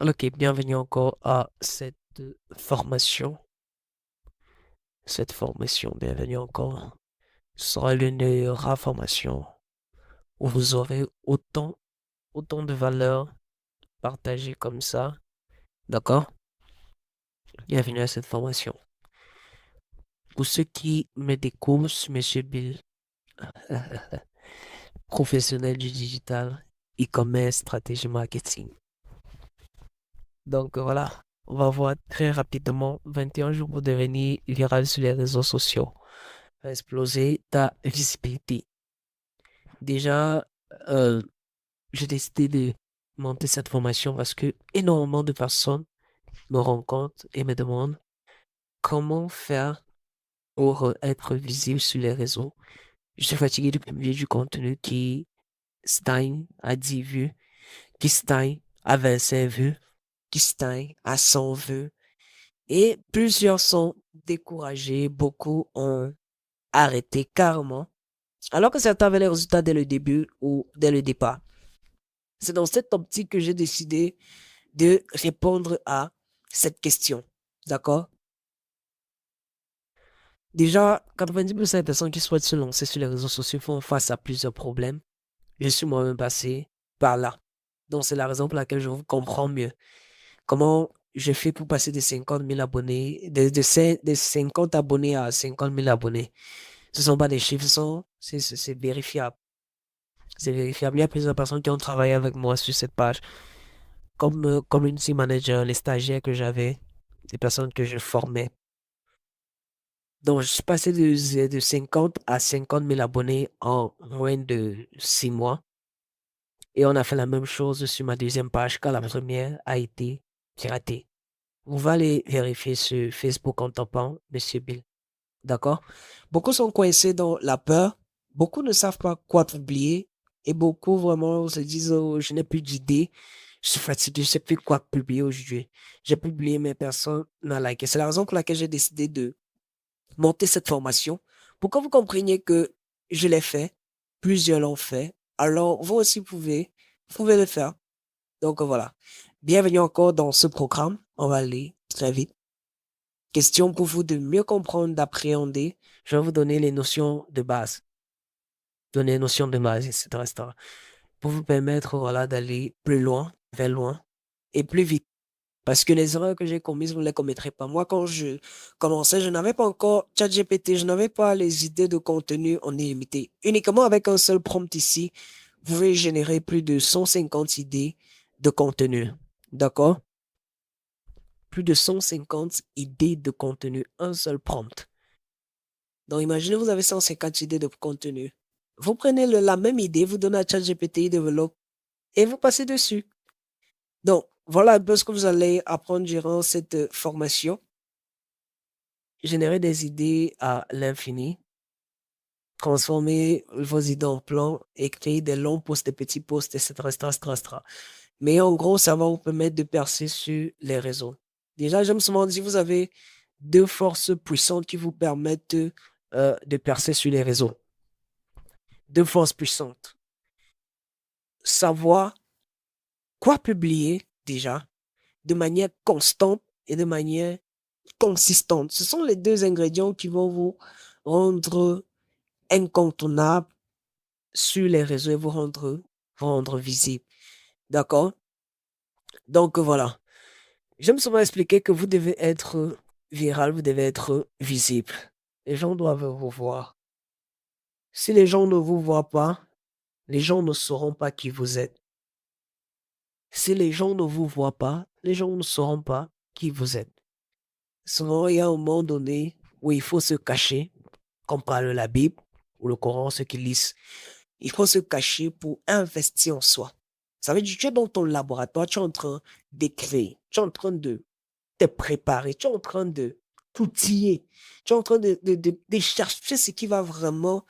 Ok, bienvenue encore à formation. Cette formation, bienvenue encore. Ce sera l'une des rares formations où vous aurez autant de valeurs partagées comme ça. D'accord? Bienvenue à cette formation. Pour ceux qui me découvrent, je suis Monsieur Bill, professionnel du digital, e-commerce, stratégie marketing. Donc voilà, on va voir très rapidement 21 jours pour devenir viral sur les réseaux sociaux. Exploser ta visibilité. Déjà, euh, j'ai décidé de monter cette formation parce que énormément de personnes me rencontrent et me demandent comment faire pour être visible sur les réseaux. Je suis fatigué de publier du contenu qui stagne à 10 vues, qui stagne à 25 vues, qui stagne à 100 vues. Et plusieurs sont découragés, beaucoup ont arrêté carrément, alors que certains avaient les résultats dès le début ou dès le départ. C'est dans cette optique que j'ai décidé de répondre à cette question. D'accord? Déjà, 90% des personnes qui souhaitent se lancer sur les réseaux sociaux font face à plusieurs problèmes. Je suis moi-même passé par là. Donc, c'est la raison pour laquelle je vous comprends mieux. Comment je fais pour passer de 50 000 abonnés, de 50 abonnés à 50 000 abonnés. Ce ne sont pas des chiffres, c'est vérifiable. C'est vérifiable. Il y a plusieurs personnes qui ont travaillé avec moi sur cette page. Comme community manager, les stagiaires que j'avais, des personnes que je formais. Donc, je suis passé de 50 à 50 000 abonnés en moins de 6 mois. Et on a fait la même chose sur ma deuxième page quand la première a été piratée. On va aller vérifier sur Facebook en tapant Monsieur Bill. D'accord? Beaucoup sont coincés dans la peur. Beaucoup ne savent pas quoi publier. Et beaucoup vraiment se disent, oh, je n'ai plus d'idées. Je suis fatigué, je sais plus quoi publier aujourd'hui. J'ai publié, mais personne n'a liké. C'est la raison pour laquelle j'ai décidé de monter cette formation pour que vous compreniez que je l'ai fait. Plusieurs l'ont fait. Alors, vous aussi vous pouvez le faire. Donc voilà. Bienvenue encore dans ce programme. On va aller très vite. Question pour vous de mieux comprendre, d'appréhender. Je vais vous donner les notions de base. Donner les notions de base, etc., etc. Pour vous permettre, voilà, d'aller plus loin, vers loin et plus vite. Parce que les erreurs que j'ai commises, vous ne les commettrez pas. Moi, quand je commençais, je n'avais pas encore ChatGPT, je n'avais pas les idées de contenu en illimité. Uniquement avec un seul prompt ici, vous pouvez générer plus de 150 idées de contenu. D'accord? Plus de 150 idées de contenu, un seul prompt. Donc, imaginez, vous avez 150 idées de contenu. Vous prenez la même idée, vous donnez à ChatGPT, il développe, et vous passez dessus. Donc, voilà un peu ce que vous allez apprendre durant cette formation. Générer des idées à l'infini, transformer vos idées en plans et créer des longs posts, des petits posts, etc., etc., etc., etc. Mais en gros, ça va vous permettre de percer sur les réseaux. Déjà, je me souvent dit, vous avez deux forces puissantes qui vous permettent de percer sur les réseaux. Deux forces puissantes. Savoir quoi publier déjà de manière constante et de manière consistante. Ce sont les deux ingrédients qui vont vous rendre incontournable sur les réseaux et vous rendre visible. D'accord? Donc voilà. J'aime souvent expliquer que vous devez être viral, vous devez être visible. Les gens doivent vous voir. Si les gens ne vous voient pas, les gens ne sauront pas qui vous êtes. Si les gens ne vous voient pas, les gens ne sauront pas qui vous êtes. Souvent, il y a un moment donné où il faut se cacher, comme parle la Bible ou le Coran, ceux qui lisent. Il faut se cacher pour investir en soi. Ça veut dire que tu es dans ton laboratoire, tu es en train d'écrire, tu es en train de te préparer, tu es en train de t'outiller, tu es en train de chercher ce qui va vraiment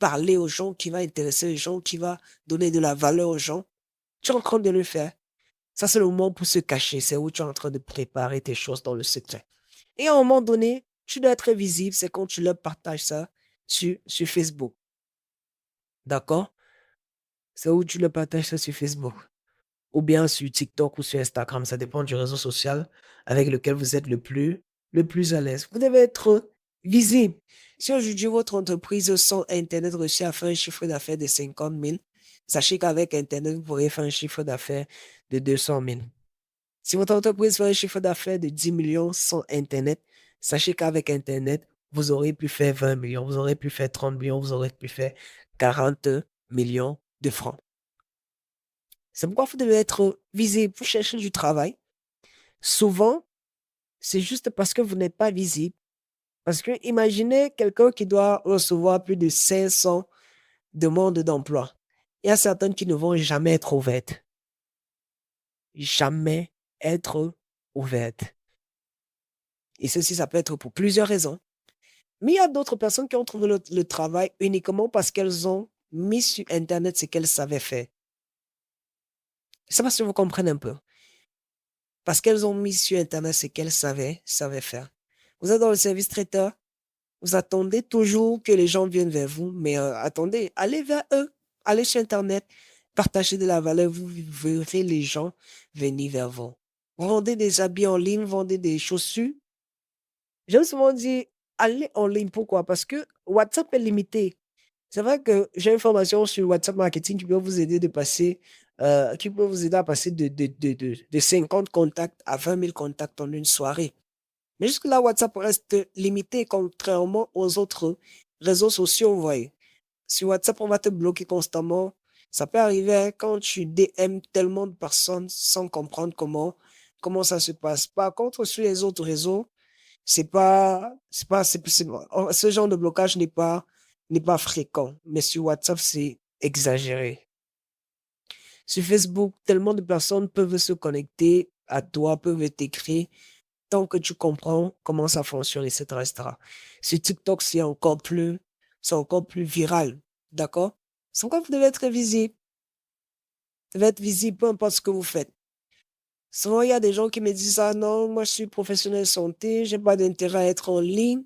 parler aux gens, qui va intéresser les gens, qui va donner de la valeur aux gens. Tu es en train de le faire. Ça, c'est le moment pour se cacher. C'est où tu es en train de préparer tes choses dans le secret. Et à un moment donné, tu dois être visible. C'est quand tu leur partages ça sur Facebook. D'accord? C'est où tu le partages ça sur Facebook. ou bien sur TikTok ou sur Instagram. Ça dépend du réseau social avec lequel vous êtes le plus à l'aise. Vous devez être visible. Si aujourd'hui votre entreprise sans Internet réussit à faire un chiffre d'affaires de 50 000, sachez qu'avec Internet, vous pourrez faire un chiffre d'affaires de 200 000. Si votre entreprise fait un chiffre d'affaires de 10 millions sans Internet, sachez qu'avec Internet, vous aurez pu faire 20 millions, vous aurez pu faire 30 millions, vous aurez pu faire 40 millions de francs. C'est pourquoi vous devez être visible. Vous cherchez du travail. Souvent, c'est juste parce que vous n'êtes pas visible. Parce que imaginez quelqu'un qui doit recevoir plus de 500 demandes d'emploi. Il y a certaines qui ne vont jamais être ouvertes. Jamais être ouvertes. Et ceci, ça peut être pour plusieurs raisons. Mais il y a d'autres personnes qui ont trouvé le travail uniquement parce qu'elles ont mis sur Internet ce qu'elles savaient faire. Je ne sais pas si vous comprenez un peu. Parce qu'elles ont mis sur Internet ce qu'elles savaient faire. Vous êtes dans le service traiteur, vous attendez toujours que les gens viennent vers vous, mais attendez, allez vers eux, allez sur Internet, partagez de la valeur, vous verrez les gens venir vers vous. Vous vendez des habits en ligne, vous vendez des chaussures. J'ai souvent dit, allez en ligne. Pourquoi? Parce que WhatsApp est limité. C'est vrai que j'ai une formation sur WhatsApp Marketing qui peut vous aider qui peut vous aider à passer de 50 contacts à 20 000 contacts en une soirée. Mais jusque-là, WhatsApp reste limité contrairement aux autres réseaux sociaux, vous voyez. Sur WhatsApp, on va te bloquer constamment. Ça peut arriver hein, quand tu DM tellement de personnes sans comprendre comment ça se passe. Par contre, sur les autres réseaux, ce genre de blocage n'est pas fréquent. Mais sur WhatsApp, c'est exagéré. Sur Facebook, tellement de personnes peuvent se connecter à toi, peuvent t'écrire tant que tu comprends comment ça fonctionne, etc., etc. Sur TikTok, c'est encore plus viral. D'accord? C'est pourquoi vous devez être visible. Vous devez être visible, peu importe ce que vous faites. Souvent, il y a des gens qui me disent, ah non, moi je suis professionnel de santé, j'ai pas d'intérêt à être en ligne.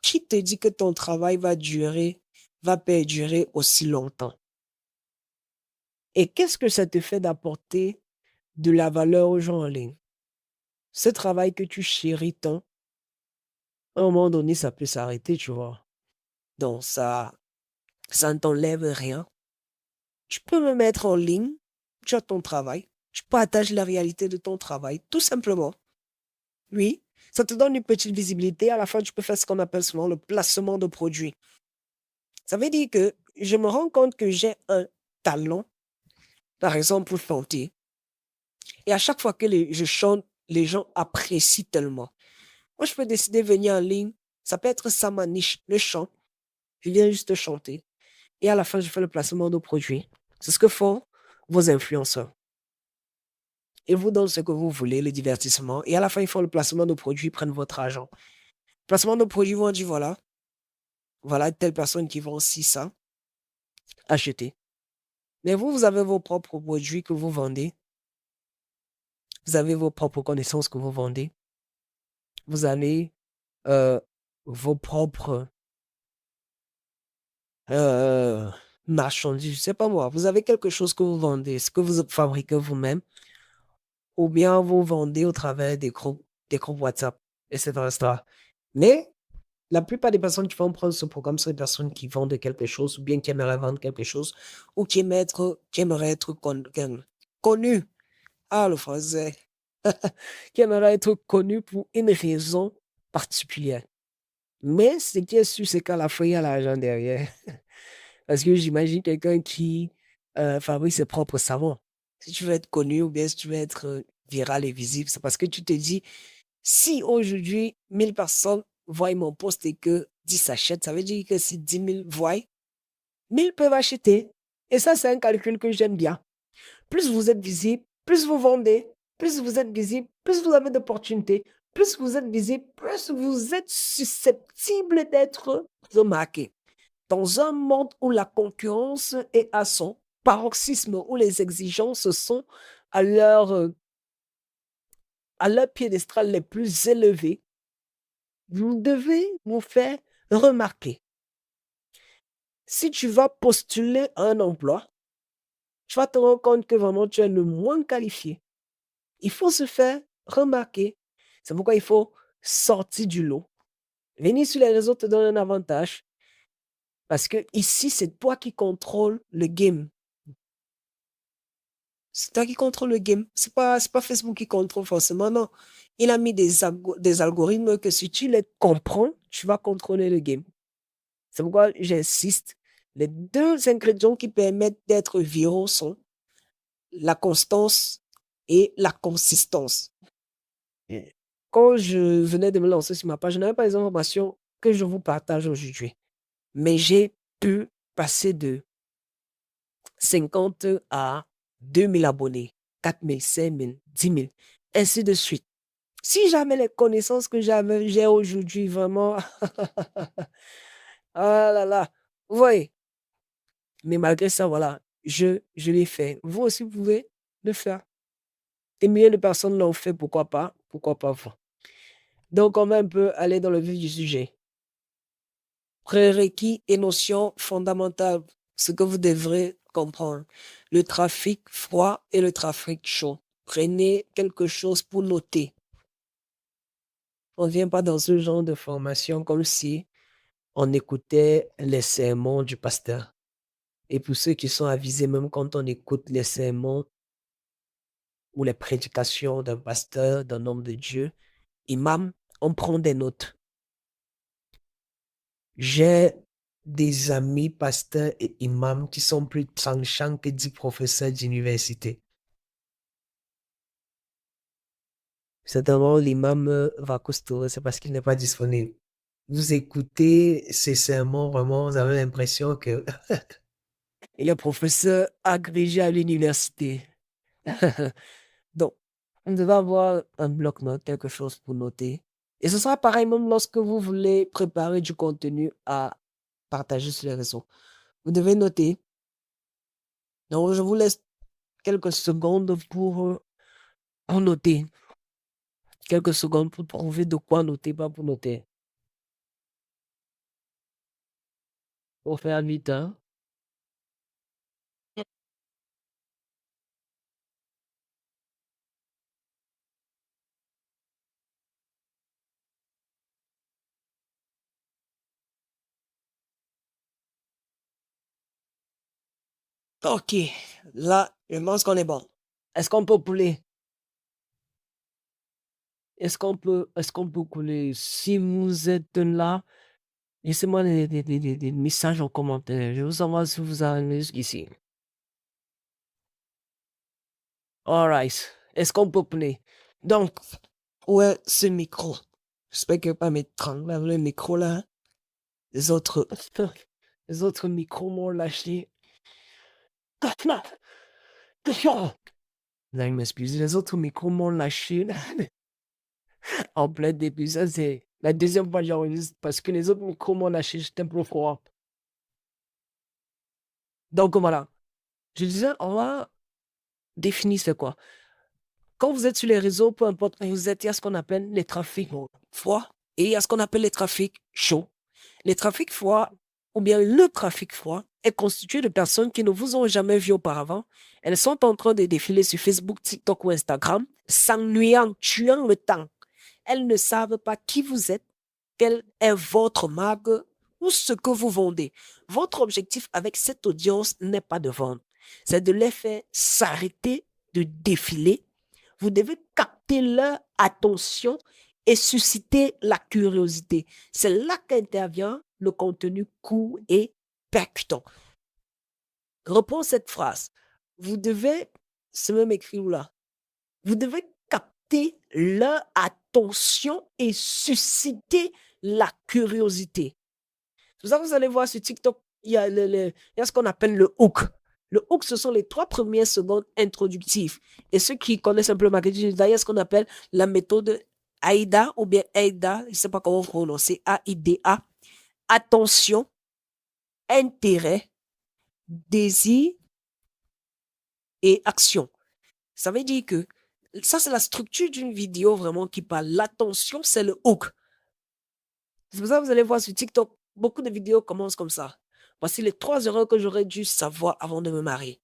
Qui te dit que ton travail va perdurer aussi longtemps? Et qu'est-ce que ça te fait d'apporter de la valeur aux gens en ligne? Ce travail que tu chéris tant, à un moment donné, ça peut s'arrêter, tu vois. Donc, ça ne t'enlève rien. Tu peux me mettre en ligne, tu as ton travail, tu partages la réalité de ton travail, tout simplement. Oui, ça te donne une petite visibilité. À la fin, tu peux faire ce qu'on appelle souvent le placement de produits. Ça veut dire que je me rends compte que j'ai un talent, par exemple, pour chanter. Et à chaque fois que je chante, les gens apprécient tellement. Moi, je peux décider de venir en ligne. Ça peut être ça ma niche, le chant. Je viens juste chanter. Et à la fin, je fais le placement de produits. C'est ce que font vos influenceurs. Ils vous donnent ce que vous voulez, le divertissement. Et à la fin, ils font le placement de produits, ils prennent votre argent. Placement de produits, ils vont dire voilà telle personne qui vend aussi ça, achetez. Mais vous avez vos propres produits que vous vendez. Vous avez vos propres connaissances que vous vendez. Vous avez euh, vos propres euh, marchandises. Je sais pas moi. Vous avez quelque chose que vous vendez, ce que vous fabriquez vous-même, ou bien vous vendez au travers des groupes WhatsApp, etc., etc. Mais la plupart des personnes qui vont prendre ce programme sont des personnes qui vendent quelque chose, ou bien qui aimeraient vendre quelque chose, ou qui aimeraient être connues. Ah, le français. Qui aimeraient être connues pour une raison particulière. Mais ce qui est sûr, c'est qu'à la fin, il y a l'argent derrière. Parce que j'imagine quelqu'un qui fabrique ses propres savons. Si tu veux être connu ou bien si tu veux être viral et visible, c'est parce que tu te dis, si aujourd'hui 1000 personnes voient mon post et que 10 achètent, ça veut dire que si 10 000 voient, 1000 peuvent acheter. Et ça, c'est un calcul que j'aime bien. Plus vous êtes visible, plus vous vendez, plus vous êtes visible, plus vous avez d'opportunités, plus vous êtes visible, plus vous êtes susceptible d'être remarqué. Dans un monde où la concurrence est à son paroxysme, où les exigences sont à leur piédestal les plus élevés, vous devez vous faire remarquer. Si tu vas postuler à un emploi, tu vas te rendre compte que vraiment tu es le moins qualifié. Il faut se faire remarquer. C'est pourquoi il faut sortir du lot. Venir sur les réseaux te donne un avantage. Parce que ici, c'est toi qui contrôles le game. C'est toi qui contrôle le game. C'est pas Facebook qui contrôle forcément, non. Il a mis des algorithmes que si tu les comprends, tu vas contrôler le game. C'est pourquoi j'insiste. Les deux ingrédients qui permettent d'être viraux sont la constance et la consistance. Quand je venais de me lancer sur ma page, je n'avais pas les informations que je vous partage aujourd'hui. Mais j'ai pu passer de 50 à 2000 abonnés, 4000, 5000, 10 000, ainsi de suite. Si jamais les connaissances que j'ai aujourd'hui, vraiment, ah là là, vous voyez. Mais malgré ça, voilà, je l'ai fait. Vous aussi, vous pouvez le faire. Des milliers de personnes l'ont fait, pourquoi pas? Pourquoi pas vous? Donc, on va un peu aller dans le vif du sujet. Prérequis et notions fondamentales, ce que vous devrez comprendre. Le trafic froid et le trafic chaud. Prenez quelque chose pour noter. On ne vient pas dans ce genre de formation comme si on écoutait les sermons du pasteur. Et pour ceux qui sont avisés, même quand on écoute les sermons ou les prédications d'un pasteur, d'un homme de Dieu, imam, on prend des notes. J'ai des amis pasteurs et imams qui sont plus tranchants que 10 professeurs d'université. Certainement, l'imam va costauder, c'est parce qu'il n'est pas disponible. Vous écoutez ces sermons, vraiment, vous avez l'impression que il est professeur agrégé à l'université. Donc, on devait avoir un bloc-notes, quelque chose pour noter. Et ce sera pareil même lorsque vous voulez préparer du contenu à partager sur les réseaux. Vous devez noter. Donc, je vous laisse quelques secondes pour en noter. Quelques secondes pour trouver de quoi noter, pas pour noter. Pour faire vite, hein. Ok, là, je pense qu'on est bon. Est-ce qu'on peut couler? Est-ce qu'on peut couler? Si vous êtes là, laissez-moi des messages en commentaire. Je veux savoir si vous arrivez jusqu'ici. Alright. Est-ce qu'on peut couler? Donc, ouais, ce micro. J'espère que pas m'étrangler avec le micro là. Les autres, les autres micros m'ont lâché. Là, il m'excuse. Les autres micros m'ont lâché. En plein début, ça c'est la deuxième fois que j'enregistre parce que les autres micros m'ont lâché, j'étais un peu froid. Donc voilà, je disais, on va définir c'est quoi. Quand vous êtes sur les réseaux, peu importe où vous êtes, il y a ce qu'on appelle les trafics froids et il y a ce qu'on appelle les trafics chauds. Les trafics froids, ou bien le trafic froid, est constitué de personnes qui ne vous ont jamais vu auparavant. Elles sont en train de défiler sur Facebook, TikTok ou Instagram, s'ennuyant, tuant le temps. Elles ne savent pas qui vous êtes, quelle est votre marque ou ce que vous vendez. Votre objectif avec cette audience n'est pas de vendre, c'est de les faire s'arrêter de défiler. Vous devez capter leur attention et susciter la curiosité. C'est là qu'intervient le contenu court et percutant. Reprends cette phrase. Vous devez, c'est même écrit là, vous devez capter leur attention et susciter la curiosité. C'est pour ça que vous allez voir sur TikTok, il y a ce qu'on appelle le hook. Le hook, ce sont les 3 premières secondes introductives. Et ceux qui connaissent un peu le marketing, il y a ce qu'on appelle la méthode AIDA ou bien AIDA, je ne sais pas comment prononcer, AIDA. Attention, intérêt, désir et action. Ça veut dire que ça, c'est la structure d'une vidéo vraiment qui parle. L'attention, c'est le hook. C'est pour ça que vous allez voir sur TikTok, beaucoup de vidéos commencent comme ça. Voici les 3 erreurs que j'aurais dû savoir avant de me marier.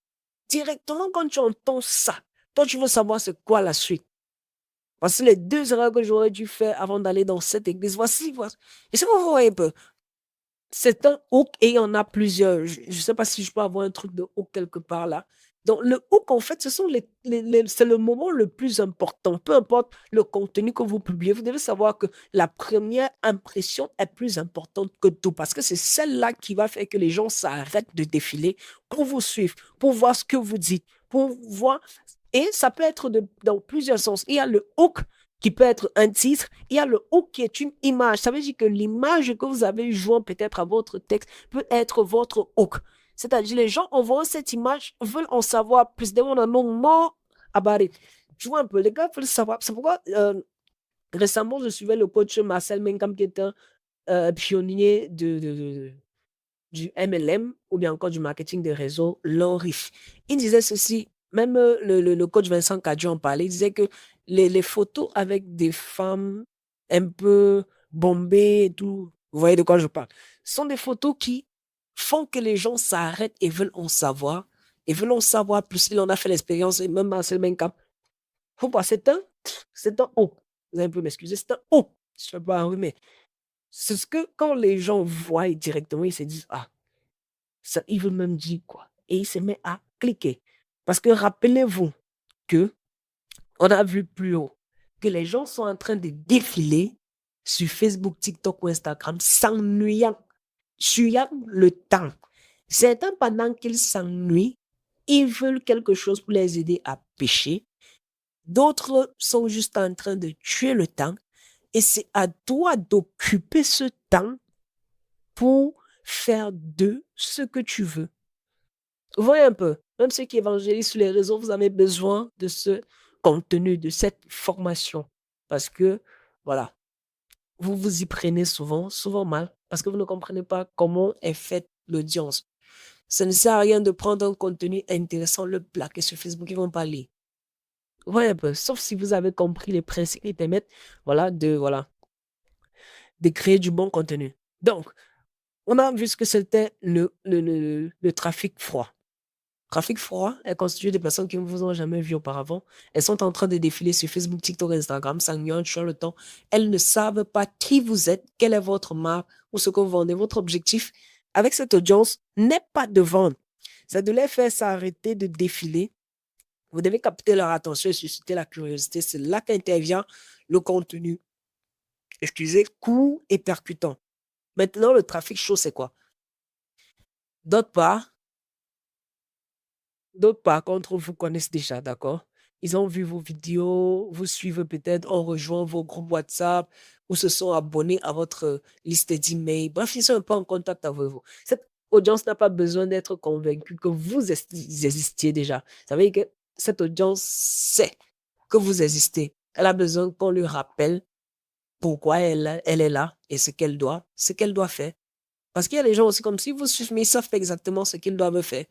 Directement, quand tu entends ça, toi, tu veux savoir c'est quoi la suite. Voici les 2 erreurs que j'aurais dû faire avant d'aller dans cette église. Voici. Et si vous voyez un peu, c'est un hook et il y en a plusieurs. Je ne sais pas si je peux avoir un truc de hook quelque part là. Donc, le hook, en fait, ce sont c'est le moment le plus important. Peu importe le contenu que vous publiez, vous devez savoir que la première impression est plus importante que tout parce que c'est celle-là qui va faire que les gens s'arrêtent de défiler pour vous suivre, pour voir ce que vous dites, pour voir. Et ça peut être dans plusieurs sens. Il y a le hook qui peut être un titre, il y a le hook qui est une image. Ça veut dire que l'image que vous avez joint peut-être à votre texte peut être votre hook. C'est-à-dire, les gens en voyant cette image veulent en savoir plus. They want to know more about it. Tu vois un peu, les gars veulent savoir. C'est pourquoi récemment, je suivais le coach Marcel Menkam qui est un pionnier du MLM ou bien encore du marketing des réseaux long riche. Il disait ceci, même le coach Vincent Cadjo en parlait, il disait que les photos avec des femmes un peu bombées et tout, vous voyez de quoi je parle, sont des photos qui font que les gens s'arrêtent et veulent en savoir, et veulent en savoir plus. Il en a fait l'expérience, et même Marcel Menkam. Faut pas, c'est un haut. Vous allez un peu m'excuser, c'est un haut. Je ne sais pas, oui, mais c'est ce que quand les gens voient directement, ils se disent, ah, ça, il veut même dire quoi? Et il se met à cliquer. Parce que rappelez-vous que on a vu plus haut que les gens sont en train de défiler sur Facebook, TikTok ou Instagram, s'ennuyant, tuant le temps. Certains, pendant qu'ils s'ennuient, ils veulent quelque chose pour les aider à pêcher. D'autres sont juste en train de tuer le temps. Et c'est à toi d'occuper ce temps pour faire d'eux ce que tu veux. Vous voyez un peu, même ceux qui évangélisent sur les réseaux, vous avez besoin de ce contenu, de cette formation. Parce que, voilà, vous vous y prenez souvent, souvent mal, parce que vous ne comprenez pas comment est faite l'audience. Ça ne sert à rien de prendre un contenu intéressant, le plaquer sur Facebook, ils vont pas lire. Vous voyez un peu, sauf si vous avez compris les principes qui permettent, voilà, de créer du bon contenu. Donc, on a vu ce que c'était le trafic froid. Trafic froid est constitué de personnes qui ne vous ont jamais vu auparavant. Elles sont en train de défiler sur Facebook, TikTok, Instagram, s'ennuyant sur le temps. Elles ne savent pas qui vous êtes, quelle est votre marque ou ce que vous vendez. Votre objectif avec cette audience n'est pas de vendre. C'est de les faire s'arrêter de défiler. Vous devez capter leur attention et susciter la curiosité. C'est là qu'intervient le contenu. Excusez, court et percutant. Maintenant, le trafic chaud, c'est quoi? D'autre part, D'autres, par contre, vous connaissent déjà, d'accord? Ils ont vu vos vidéos, vous suivent peut-être, ont rejoint vos groupes WhatsApp ou se sont abonnés à votre liste d'emails. Bref, ils sont un peu en contact avec vous. Cette audience n'a pas besoin d'être convaincue que vous existiez déjà. Ça veut dire que cette audience sait que vous existez. Elle a besoin qu'on lui rappelle pourquoi elle est là et ce qu'elle doit faire. Parce qu'il y a des gens aussi comme si vous suivez, mais ils savent pas exactement ce qu'ils doivent faire.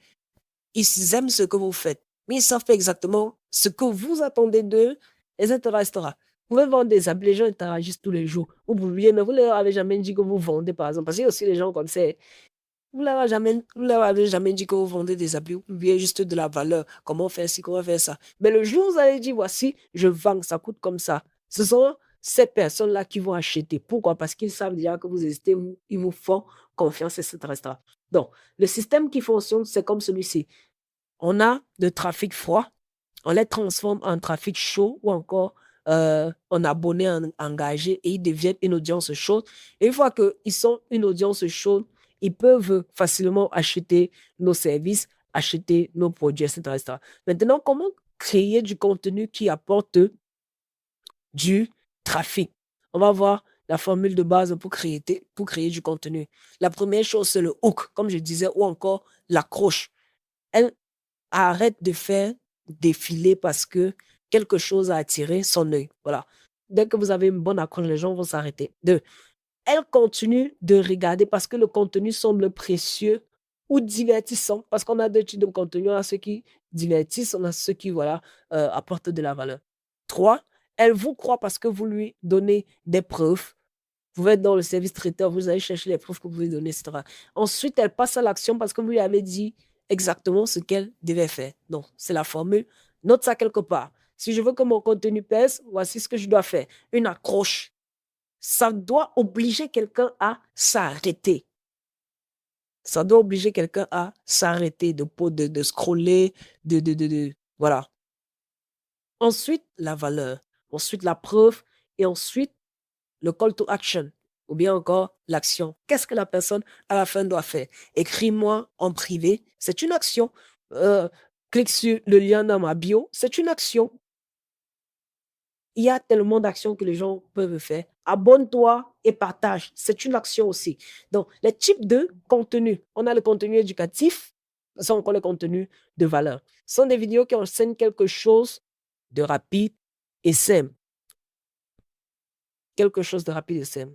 Ils aiment ce que vous faites, mais ils savent pas exactement ce que vous attendez d'eux, etc., etc. Vous pouvez vendre des habits, les gens interagissent tous les jours. Vous publiez, mais vous ne leur avez jamais dit que vous vendez, par exemple. Parce qu'il y a aussi les gens comme ça. Vous leur avez jamais dit que vous vendez des habits, vous publiez juste de la valeur. Comment faire ci, comment faire ça. Mais le jour où vous allez dire, voici, je vends, ça coûte comme ça. Ce sont ces personnes-là qui vont acheter. Pourquoi? Parce qu'ils savent déjà que vous existez, ils vous font confiance, etc., etc. Donc, le système qui fonctionne, c'est comme celui-ci. On a de trafic froid, on les transforme en trafic chaud ou encore en abonnés engagés et ils deviennent une audience chaude. Et une fois qu'ils sont une audience chaude, ils peuvent facilement acheter nos services, acheter nos produits, etc., etc. Maintenant, comment créer du contenu qui apporte du trafic? On va voir la formule de base pour créer du contenu. La première chose, c'est le hook, comme je disais, ou encore l'accroche. Elle arrête de faire défiler parce que quelque chose a attiré son œil. Voilà. Dès que vous avez une bonne accroche, les gens vont s'arrêter. Deux, elle continue de regarder parce que le contenu semble précieux ou divertissant. Parce qu'on a deux types de contenu. On a ceux qui divertissent, on a ceux qui, voilà, apportent de la valeur. Trois, elle vous croit parce que vous lui donnez des preuves. Vous pouvez être dans le service traiteur, vous allez chercher les preuves que vous lui donnez, etc. Ensuite, elle passe à l'action parce que vous lui avez dit exactement ce qu'elle devait faire. Non, c'est la formule. Note ça quelque part. Si je veux que mon contenu pèse, voici ce que je dois faire. Une accroche. Ça doit obliger quelqu'un à s'arrêter. Ça doit obliger quelqu'un à s'arrêter de scroller, voilà. Ensuite, la valeur. Ensuite, la preuve. Et ensuite, le call to action. Ou bien encore, l'action. Qu'est-ce que la personne, à la fin, doit faire? Écris-moi en privé. C'est une action. Euh, Clique sur le lien dans ma bio. C'est une action. Il y a tellement d'actions que les gens peuvent faire. Abonne-toi et partage. C'est une action aussi. Donc, les types de contenu. On a le contenu éducatif, ça encore le contenu de valeur. Ce sont des vidéos qui enseignent quelque chose de rapide et simple. Quelque chose de rapide et simple.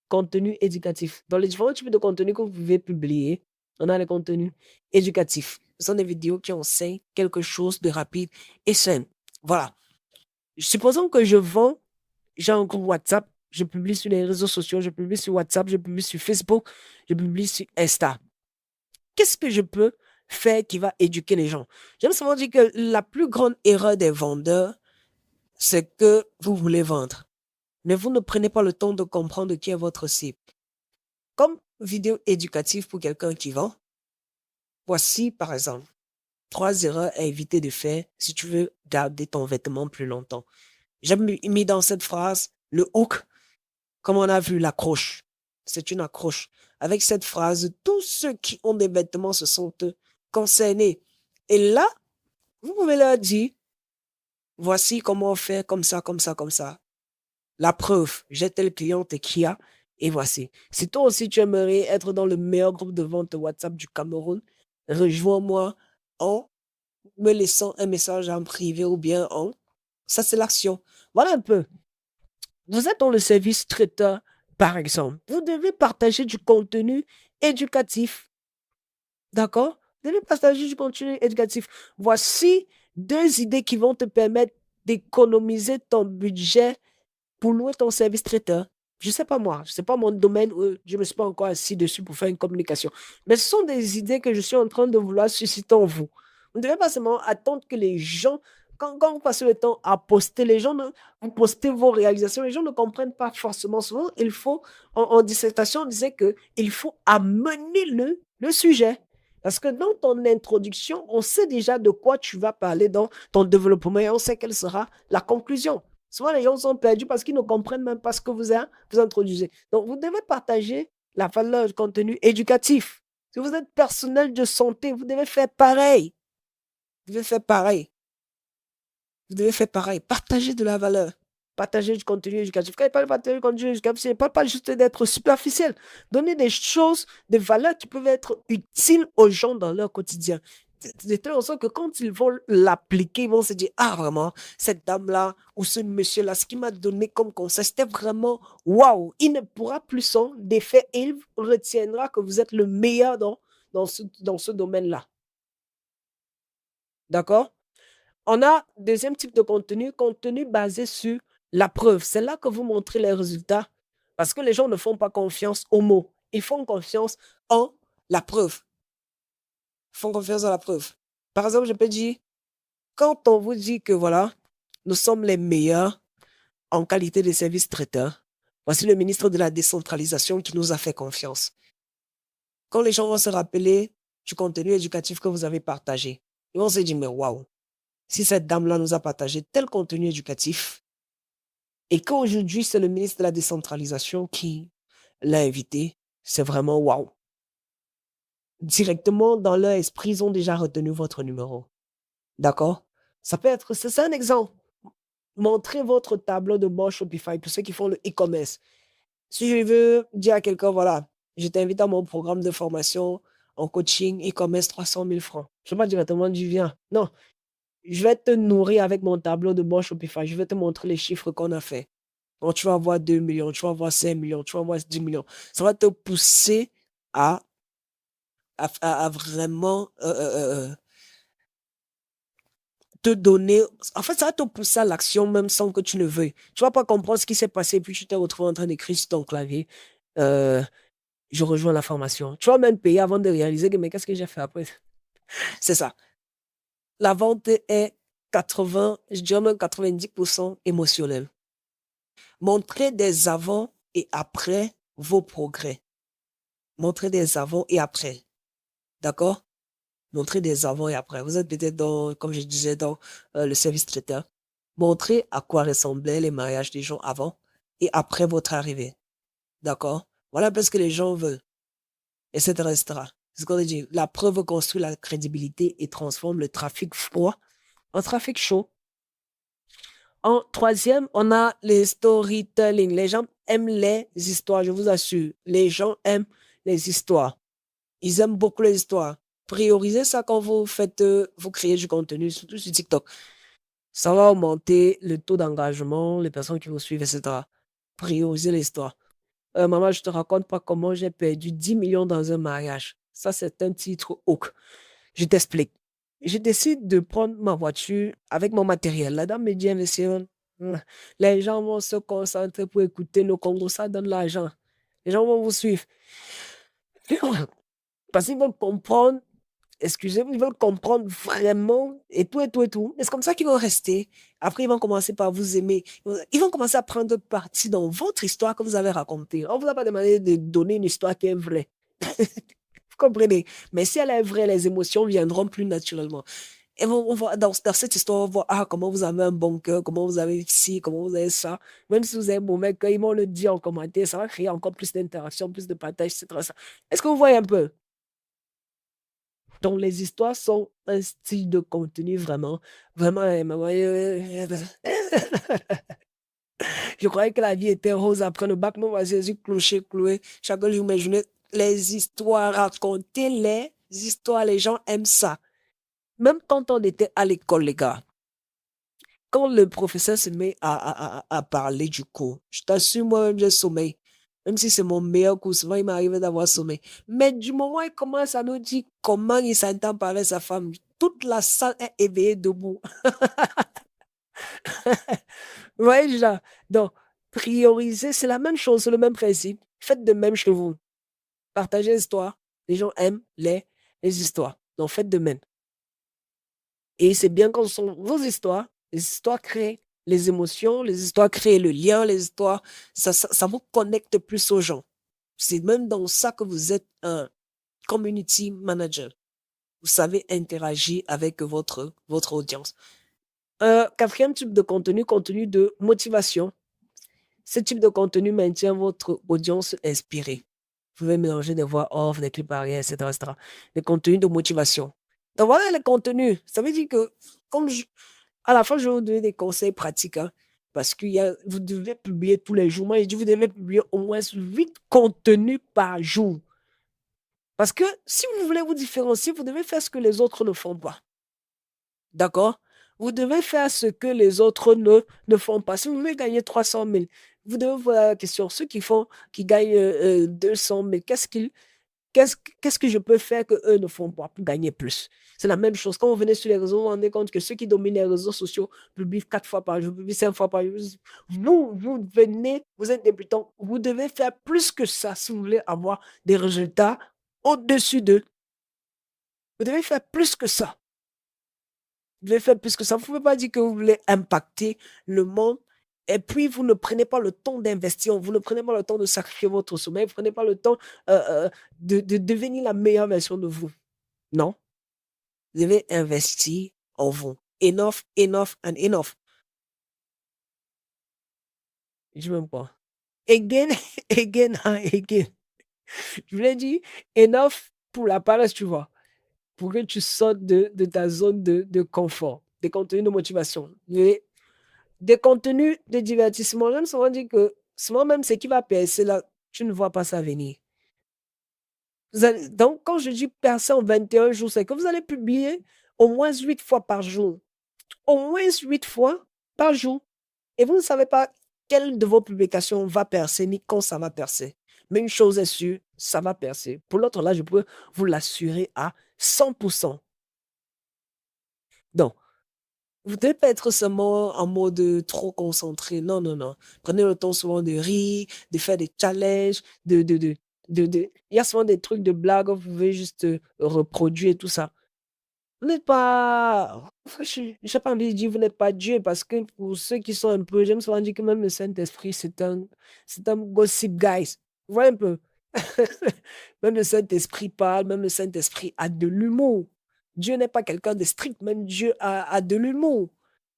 Contenu éducatif. Dans les différents types de contenus que vous pouvez publier, on a le contenu éducatif. Ce sont des vidéos qui enseignent quelque chose de rapide et simple. Voilà. Supposons que je vends, j'ai un groupe WhatsApp, je publie sur les réseaux sociaux, je publie sur WhatsApp, je publie sur Facebook, je publie sur Insta. Qu'est-ce que je peux faire qui va éduquer les gens? J'aime souvent dire que la plus grande erreur des vendeurs, c'est que vous voulez vendre. Mais vous ne prenez pas le temps de comprendre qui est votre cible. Comme vidéo éducative pour quelqu'un qui vend, voici par exemple 3 erreurs à éviter de faire si tu veux garder ton vêtement plus longtemps. J'ai mis dans cette phrase le hook, comme on a vu l'accroche. C'est une accroche. Avec cette phrase, tous ceux qui ont des vêtements se sentent concernés. Et là, vous pouvez leur dire, voici comment faire comme ça, comme ça, comme ça. La preuve, j'ai tel cliente qui a, et voici. Si toi aussi tu aimerais être dans le meilleur groupe de vente WhatsApp du Cameroun, rejoins-moi en me laissant un message en privé ou bien en... Ça, c'est l'action. Voilà un peu. Vous êtes dans le service traiteur, par exemple. Vous devez partager du contenu éducatif. D'accord? Vous devez partager du contenu éducatif. Voici 2 idées qui vont te permettre d'économiser ton budget pour louer ton service traiteur. Je sais pas moi, c'est pas mon domaine, je me suis pas encore assis dessus pour faire une communication. Mais ce sont des idées que je suis en train de vouloir susciter en vous. Vous ne devez pas seulement attendre que les gens, quand vous passez le temps à poster, vous postez vos réalisations, les gens ne comprennent pas forcément. Souvent, il faut, en dissertation, on disait que il faut amener le sujet. Parce que dans ton introduction, on sait déjà de quoi tu vas parler dans ton développement et on sait quelle sera la conclusion. Souvent, les gens sont perdus parce qu'ils ne comprennent même pas ce que vous introduisez. Donc, vous devez partager la valeur du contenu éducatif. Si vous êtes personnel de santé, vous devez faire pareil. Vous devez faire pareil. Vous devez faire pareil. Partager de la valeur. Partager du contenu éducatif. Quand il parle de partager du contenu éducatif, il ne parle pas juste d'être superficiel. Donner des choses, des valeurs qui peuvent être utiles aux gens dans leur quotidien. De telle sorte que quand ils vont l'appliquer, ils vont se dire, ah vraiment, cette dame-là ou ce monsieur-là, ce qu'il m'a donné comme conseil, c'était vraiment waouh. Il ne pourra plus s'en défaire et il retiendra que vous êtes le meilleur dans ce domaine-là. D'accord? On a deuxième type de contenu basé sur la preuve. C'est là que vous montrez les résultats parce que les gens ne font pas confiance aux mots. Ils font confiance en la preuve. Ils font confiance en la preuve. Par exemple, je peux dire, quand on vous dit que voilà, nous sommes les meilleurs en qualité de service traiteur, voici le ministre de la décentralisation qui nous a fait confiance. Quand les gens vont se rappeler du contenu éducatif que vous avez partagé, ils vont se dire, mais waouh, si cette dame-là nous a partagé tel contenu éducatif et qu'aujourd'hui c'est le ministre de la décentralisation qui l'a invité, c'est vraiment waouh. Directement dans leur esprit, ils ont déjà retenu votre numéro. D'accord? Ça peut être, c'est un exemple. Montrez votre tableau de bord Shopify pour ceux qui font le e-commerce. Si je veux dire à quelqu'un, voilà, je t'invite à mon programme de formation en coaching e-commerce 300 000 francs. Je ne vais pas directement dire, viens. Non, je vais te nourrir avec mon tableau de bord Shopify. Je vais te montrer les chiffres qu'on a fait. Donc, tu vas avoir 2 millions, tu vas avoir 5 millions, tu vas avoir 10 millions. Ça va te pousser à, à vraiment te donner. En fait, ça va te pousser à l'action même sans que tu ne veuilles. Tu vas pas comprendre ce qui s'est passé, puis tu te retrouves en train d'écrire sur ton clavier. je rejoins la formation. Tu vas même payer avant de réaliser que, mais qu'est-ce que j'ai fait après? C'est ça. La vente est 80, je dirais même 90% émotionnelle. Montrez des avant et après vos progrès. Montrez des avant et après. D'accord? Montrez des avant et après. Vous êtes peut-être dans, comme je disais, dans le service traiteur. Montrez à quoi ressemblaient les mariages des gens avant et après votre arrivée. D'accord? Voilà parce que les gens veulent, etc., etc. C'est ce qu'on a dit. La preuve construit la crédibilité et transforme le trafic froid en trafic chaud. En troisième, on a les storytelling. Les gens aiment les histoires, je vous assure. Les gens aiment les histoires. Ils aiment beaucoup les histoires. Priorisez ça quand vous faites, vous créez du contenu, surtout sur TikTok. Ça va augmenter le taux d'engagement, les personnes qui vous suivent, etc. Priorisez l'histoire. Maman, je te raconte pas comment j'ai perdu 10 millions dans un mariage. Ça, c'est un titre hook. Je t'explique. Je décide de prendre ma voiture avec mon matériel. La dame me dit, monsieur, les gens vont se concentrer pour écouter nos congos, ça donne l'argent. Les gens vont vous suivre. Parce qu'ils veulent comprendre, excusez-moi, ils veulent comprendre vraiment et tout et tout et tout. Et c'est comme ça qu'ils vont rester. Après, ils vont commencer par vous aimer. Ils vont commencer à prendre parti dans votre histoire que vous avez racontée. On ne vous a pas demandé de donner une histoire qui est vraie. Vous comprenez? Mais si elle est vraie, les émotions viendront plus naturellement. Et on va, dans cette histoire, on va voir comment vous avez un bon cœur, comment vous avez ci, comment vous avez ça. Même si vous avez un mauvais cœur, ils vont le dire en commentaire. Ça va créer encore plus d'interaction, plus de partage, etc. Est-ce que vous voyez un peu? Donc, les histoires sont un style de contenu vraiment, vraiment. Je croyais que la vie était rose après le bac. Non, Jésus, clocher, cloué. Chaque jour, mes journées, les histoires, raconter les histoires, les gens aiment ça. Même quand on était à l'école, les gars, quand le professeur se met à parler du cours, je t'assure, moi-même, j'ai sommeil. Même si c'est mon meilleur cours, souvent il m'arrive d'avoir sommeil. Mais du moment où il commence à nous dire comment il s'entend parler sa femme, toute la salle est éveillée debout. Vous voyez déjà? Donc, prioriser, c'est la même chose, c'est le même principe. Faites de même chez vous. Partagez l'histoire. Les gens aiment les histoires. Donc, faites de même. Et c'est bien quand ce sont vos histoires, les histoires créent les émotions, les histoires créent le lien, les histoires, ça vous connecte plus aux gens. C'est même dans ça que vous êtes un community manager. Vous savez interagir avec votre audience. Quatrième type de contenu, contenu de motivation. Ce type de contenu maintient votre audience inspirée. Vous pouvez mélanger des voix off, des clips arrière, etc., etc. Des contenus de motivation. Donc voilà les contenus. Ça veut dire que, comme à la fin, je vais vous donner des conseils pratiques, hein, parce que vous devez publier tous les jours. Moi, je dis, vous devez publier au moins 8 contenus par jour. Parce que si vous voulez vous différencier, vous devez faire ce que les autres ne font pas. D'accord? Vous devez faire ce que les autres ne font pas. Si vous voulez gagner 300 000, vous devez vous poser la question, ceux qui gagnent 200 000, qu'est-ce que je peux faire que eux ne font pas pour gagner plus? C'est la même chose. Quand vous venez sur les réseaux, vous vous rendez compte que ceux qui dominent les réseaux sociaux publient 4 fois par jour, publient 5 fois par jour. Vous venez, vous êtes débutant, vous devez faire plus que ça si vous voulez avoir des résultats au-dessus d'eux. Vous devez faire plus que ça. Vous devez faire plus que ça. Vous ne pouvez pas dire que vous voulez impacter le monde et puis vous ne prenez pas le temps d'investir, vous ne prenez pas le temps de sacrifier votre sommeil, vous ne prenez pas le temps de devenir la meilleure version de vous. Non. Vous devez investir en vous. Enough, enough and enough. Je ne même pas. Again, again and again. Je vous l'ai dit, enough pour la paresse, tu vois. Pour que tu sortes de ta zone de confort, des contenus de motivation. Des contenus de divertissement. J'aime souvent dire que souvent même ce qui va percer là, tu ne vois pas ça venir. Donc, quand je dis percer en 21 jours, c'est que vous allez publier au moins 8 fois par jour. Au moins 8 fois par jour. Et vous ne savez pas quelle de vos publications va percer ni quand ça va percer. Mais une chose est sûre, ça va percer. Pour l'autre, là, je peux vous l'assurer à 100%. Donc, vous ne devez pas être seulement en mode trop concentré. Non, non, non. Prenez le temps souvent de rire, de faire des challenges, il y a souvent des trucs de blague, vous pouvez juste reproduire tout ça. Vous n'êtes pas, j'ai pas envie de dire vous n'êtes pas Dieu parce que pour ceux qui sont un peu, j'aime souvent dire que même le Saint-Esprit, c'est un gossip guys. Vous voyez un peu? Même le Saint-Esprit parle, même le Saint-Esprit a de l'humour. Dieu n'est pas quelqu'un de strict, même Dieu a de l'humour.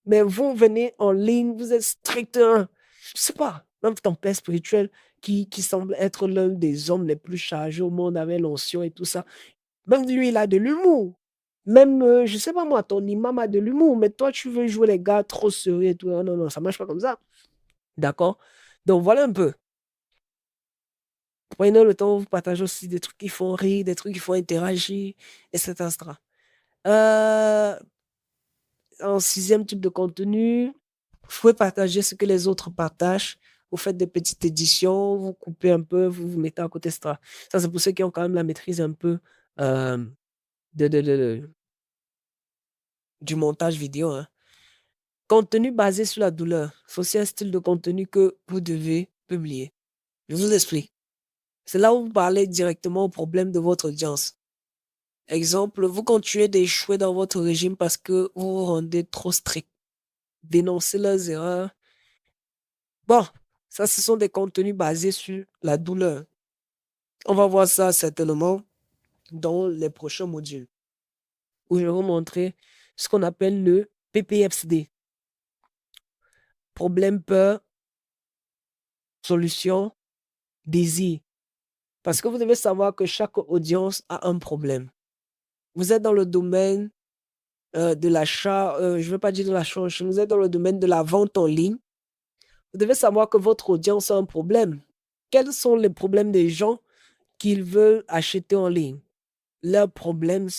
Mais vous venez en ligne, vous êtes strict, hein. Je sais pas, même ton père spirituel qui semble être l'un des hommes les plus chargés au monde avec l'onction et tout ça. Même lui, il a de l'humour. Même, je sais pas moi, ton imam a de l'humour, mais toi, tu veux jouer les gars trop sérieux et tout. Non, non, non, ça marche pas comme ça. D'accord? Donc, voilà un peu. Prenez le temps, vous partagez aussi des trucs qui font rire, des trucs qui font interagir, etc. etc. Euh, En sixième type de contenu, vous pouvez partager ce que les autres partagent. Vous faites des petites éditions, vous coupez un peu, vous vous mettez à côté, etc. Ça, c'est pour ceux qui ont quand même la maîtrise un peu euh, de, de, de- de- du montage vidéo, hein. Contenu basé sur la douleur. C'est aussi un style de contenu que vous devez publier. Je vous explique. C'est là où vous parlez directement au problème de votre audience. Exemple, vous continuez d'échouer dans votre régime parce que vous vous rendez trop strict. Dénoncez leurs erreurs. Bon, ça, ce sont des contenus basés sur la douleur. On va voir ça certainement dans les prochains modules où je vais vous montrer ce qu'on appelle le PPFD. Problème, peur, solution, désir. Parce que vous devez savoir que chaque audience a un problème. Vous êtes dans le domaine de l'achat, je ne veux pas dire de l'achat, vous êtes dans le domaine de la vente en ligne. Vous devez savoir que votre audience a un problème. Quels sont les problèmes des gens qu'ils veulent acheter en ligne? Leurs problèmes,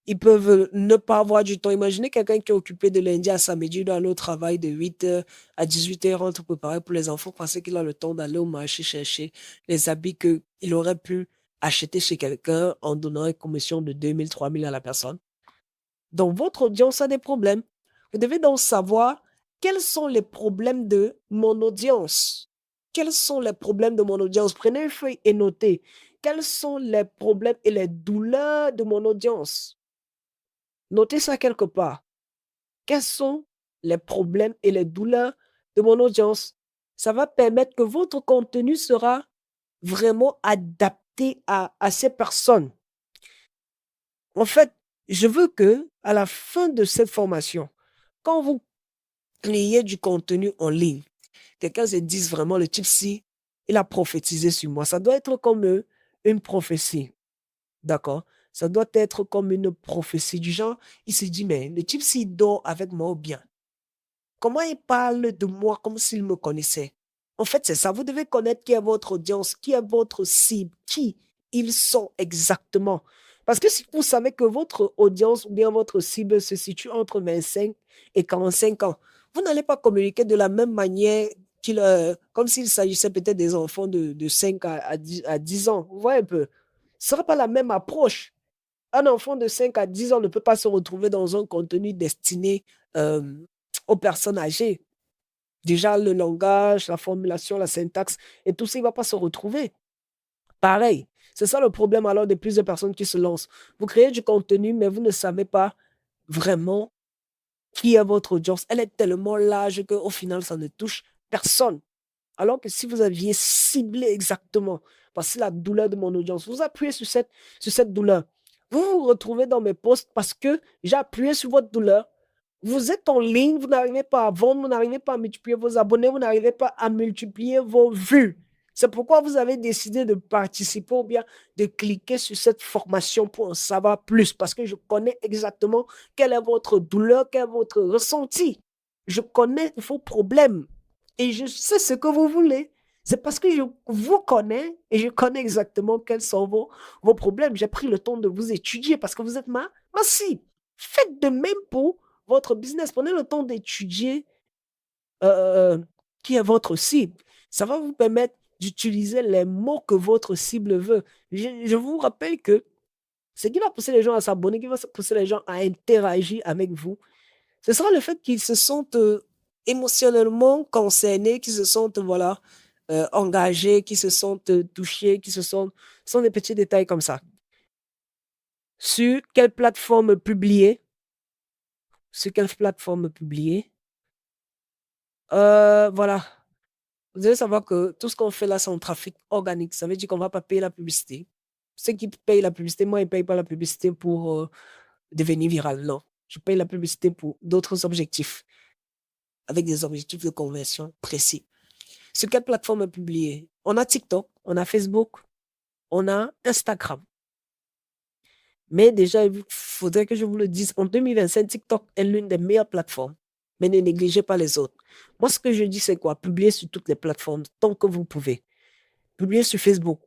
ils peuvent ne pas avoir du temps. Imaginez quelqu'un qui est occupé de lundi à samedi, il doit aller au travail de 8h à 18h, rentre préparer pour les enfants parce qu'il a le temps d'aller au marché chercher les habits qu'il aurait pu acheter chez quelqu'un en donnant une commission de 2000, 3000 à la personne. Donc, votre audience a des problèmes. Vous devez donc savoir quels sont les problèmes de mon audience. Quels sont les problèmes de mon audience? Prenez une feuille et notez. Quels sont les problèmes et les douleurs de mon audience? Notez ça quelque part. Quels sont les problèmes et les douleurs de mon audience? Ça va permettre que votre contenu sera vraiment adapté à ces personnes. En fait, je veux que à la fin de cette formation, quand vous créez du contenu en ligne, quelqu'un se dise vraiment le type ci, il a prophétisé sur moi. Ça doit être comme une prophétie. D'accord? Ça doit être comme une prophétie du genre, il se dit, mais le type ci dort avec moi ou bien. Comment il parle de moi comme s'il me connaissait? En fait, c'est ça. Vous devez connaître qui est votre audience, qui est votre cible, qui ils sont exactement. Parce que si vous savez que votre audience ou bien votre cible se situe entre 25 et 45 ans, vous n'allez pas communiquer de la même manière comme s'il s'agissait peut-être des enfants de 5 à 10 ans. Vous voyez un peu? Ce ne sera pas la même approche. Un enfant de 5 à 10 ans ne peut pas se retrouver dans un contenu destiné euh, aux personnes âgées. Déjà, le langage, la formulation, la syntaxe et tout ça, il ne va pas se retrouver. Pareil. C'est ça le problème alors de plusieurs personnes qui se lancent. Vous créez du contenu, mais vous ne savez pas vraiment qui est votre audience. Elle est tellement large qu'au final, ça ne touche personne. Alors que si vous aviez ciblé exactement, parce que la douleur de mon audience, vous appuyez sur cette douleur. Vous vous retrouvez dans mes posts parce que j'ai appuyé sur votre douleur. Vous êtes en ligne, vous n'arrivez pas à vendre, vous n'arrivez pas à multiplier vos abonnés, vous n'arrivez pas à multiplier vos vues. C'est pourquoi vous avez décidé de participer ou bien de cliquer sur cette formation pour en savoir plus, parce que je connais exactement quelle est votre douleur, quel est votre ressenti. Je connais vos problèmes et je sais ce que vous voulez. C'est parce que je vous connais et je connais exactement quels sont vos problèmes. J'ai pris le temps de vous étudier parce que vous êtes ma cible. Faites de même pour votre business. Prenez le temps d'étudier euh, qui est votre cible. Ça va vous permettre d'utiliser les mots que votre cible veut. Je vous rappelle que ce qui va pousser les gens à s'abonner, qui va pousser les gens à interagir avec vous, ce sera le fait qu'ils se sentent émotionnellement concernés, qu'ils se sentent, voilà, engagés, qui se sentent touchés, ce sont des petits détails comme ça. Sur quelle plateforme publier? Sur quelle plateforme publier? Voilà. Vous devez savoir que tout ce qu'on fait là, c'est en trafic organique. Ça veut dire qu'on va pas payer la publicité. Ceux qui payent la publicité, moi, ils ne payent pas la publicité pour devenir viral. Non. Je paye la publicité pour d'autres objectifs, avec des objectifs de conversion précis. Sur quelle plateforme publier? On a TikTok, on a Facebook, on a Instagram. Mais déjà, il faudrait que je vous le dise, en 2025, TikTok est l'une des meilleures plateformes. Mais ne négligez pas les autres. Moi, ce que je dis, c'est quoi? Publiez sur toutes les plateformes tant que vous pouvez. Publiez sur Facebook,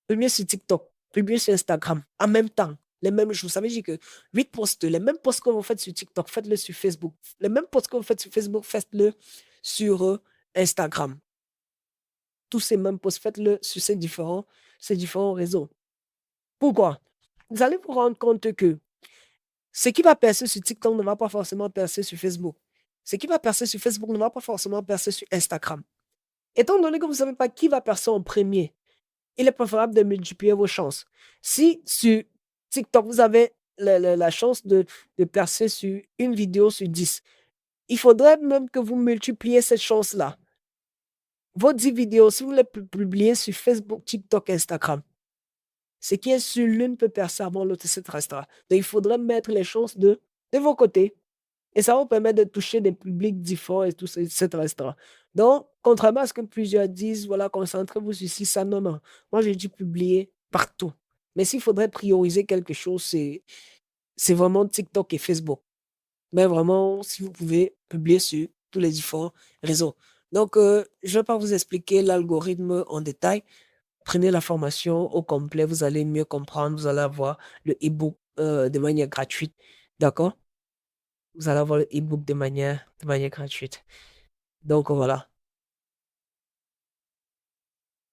publiez sur TikTok, publiez sur Instagram, en même temps, les mêmes jours. Ça veut dire que 8 posts, les mêmes posts que vous faites sur TikTok, faites-le sur Facebook. Les mêmes posts que vous faites sur Facebook, faites-le sur Instagram. Tous ces mêmes posts, faites-le sur ces différents réseaux. Pourquoi? Vous allez vous rendre compte que ce qui va percer sur TikTok ne va pas forcément percer sur Facebook. Ce qui va percer sur Facebook ne va pas forcément percer sur Instagram. Étant donné que vous ne savez pas qui va percer en premier, il est préférable de multiplier vos chances. Si sur TikTok, vous avez la chance de percer sur une vidéo sur 10, il faudrait même que vous multipliez cette chance-là. Vos 10 vidéos, si vous les publiez sur Facebook, TikTok, Instagram, ce qui est sur l'une peut percer avant l'autre, etc. Donc, il faudrait mettre les chances de vos côtés. Et ça va vous permettre de toucher des publics différents et tout ça, etc., etc. Donc, contrairement à ce que plusieurs disent, voilà, concentrez-vous sur ci, ça, non, non. Moi, j'ai dit publier partout. Mais s'il faudrait prioriser quelque chose, c'est vraiment TikTok et Facebook. Mais vraiment, si vous pouvez publier sur tous les différents réseaux. Donc, je ne vais pas vous expliquer l'algorithme en détail. Prenez la formation au complet, vous allez mieux comprendre, vous allez avoir le e-book de manière gratuite. D'accord? Vous allez avoir le e-book de manière gratuite. Donc voilà.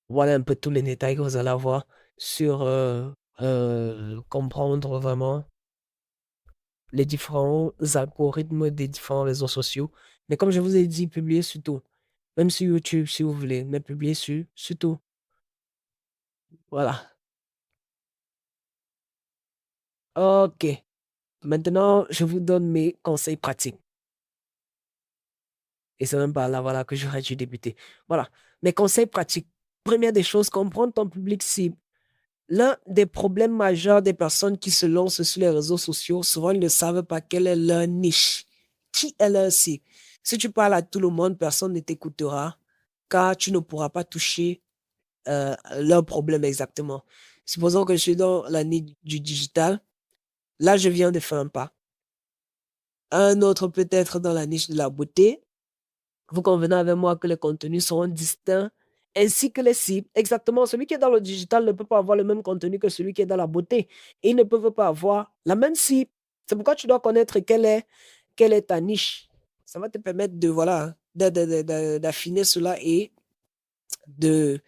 Voilà un peu tous les détails que vous allez avoir sur comprendre vraiment les différents algorithmes des différents réseaux sociaux. Mais comme je vous ai dit, publiez sur tout. Même sur YouTube si vous voulez, mais publiez sur tout. Voilà. Ok. Maintenant, je vous donne mes conseils pratiques. Et c'est même par là, voilà, que j'aurais dû débuter. Voilà. Mes conseils pratiques. Première des choses, comprendre ton public cible. L'un des problèmes majeurs des personnes qui se lancent sur les réseaux sociaux, souvent ils ne savent pas quelle est leur niche. Qui est leur cible? Si tu parles à tout le monde, personne ne t'écoutera, car tu ne pourras pas toucher leur problème exactement. Supposons que je suis dans la niche du digital. Là, je viens de faire un pas. Un autre peut-être dans la niche de la beauté. Vous convenez avec moi que les contenus seront distincts ainsi que les cibles. Exactement, celui qui est dans le digital ne peut pas avoir le même contenu que celui qui est dans la beauté. Et ils ne peuvent pas avoir la même cible. C'est pourquoi tu dois connaître quelle est ta niche. Ça va te permettre de, voilà, d'affiner cela et de,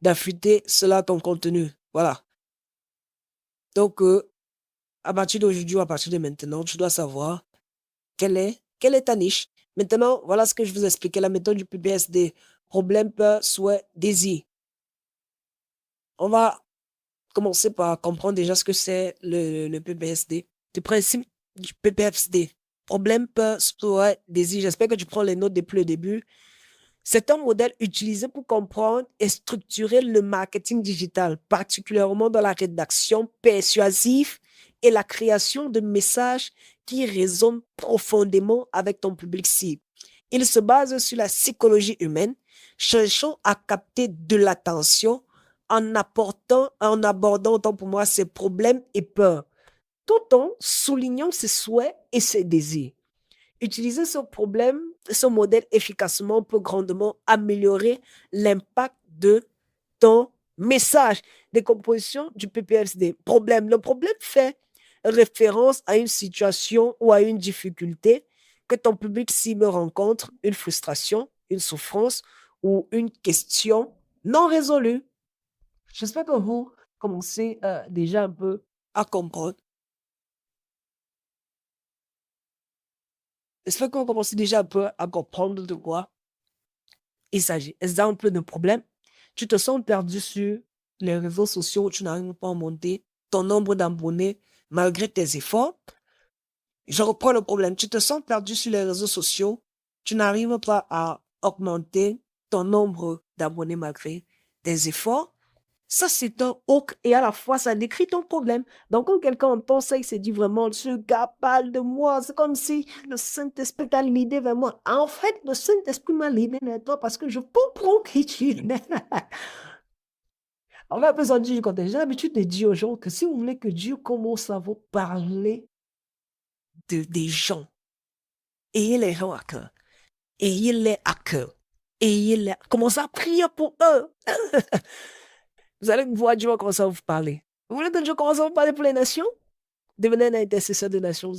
d'affûter cela ton contenu. Voilà. Donc, à partir d'aujourd'hui ou à partir de maintenant, tu dois savoir quelle est ta niche. Maintenant, voilà ce que je vous expliquais, la méthode du PBSD. Problème, peur, souhait, désir. On va commencer par comprendre déjà ce que c'est le PBSD. Le principe du PBSD. Problème, peur, souhait, désir. J'espère que tu prends les notes depuis le début. C'est un modèle utilisé pour comprendre et structurer le marketing digital, particulièrement dans la rédaction persuasive et la création de messages qui résonnent profondément avec ton public cible. Il se base sur la psychologie humaine, cherchant à capter de l'attention en abordant autant pour moi ses problèmes et peurs, tout en soulignant ses souhaits et ses désirs. Utiliser ce problème, ce modèle efficacement peut grandement améliorer l'impact de ton message. Décomposition du PPSD. Problème. Le problème fait référence à une situation ou à une difficulté que ton public cible rencontre, une frustration, une souffrance ou une question non résolue. J'espère que vous commencez déjà un peu à comprendre. J'espère que vous commencez déjà un peu à comprendre de quoi il s'agit. Exemple de problème. Tu te sens perdu sur les réseaux sociaux, tu n'arrives pas à monter ton nombre d'abonnés malgré tes efforts. Je reprends le problème. Tu te sens perdu sur les réseaux sociaux, tu n'arrives pas à augmenter ton nombre d'abonnés malgré tes efforts. Ça, c'est un hook et à la fois, ça décrit ton problème. Donc, quand quelqu'un entend ça, il se dit vraiment, ce gars parle de moi. C'est comme si le Saint-Esprit t'a l'idée vers moi. En fait, le Saint-Esprit m'a l'idée vers toi parce que je comprends qui tu es. On va besoin de Dieu quand j'ai l'habitude de dire aux gens que si vous voulez que Dieu commence à vous parler des gens, ayez les gens à cœur. Ayez-les à cœur. Ayez-les. Commencez à prier pour eux. Vous allez voir Dieu va commencer à vous parler. Vous voulez que Dieu commence à vous parler pour les nations? Devenez un intercesseur des nations.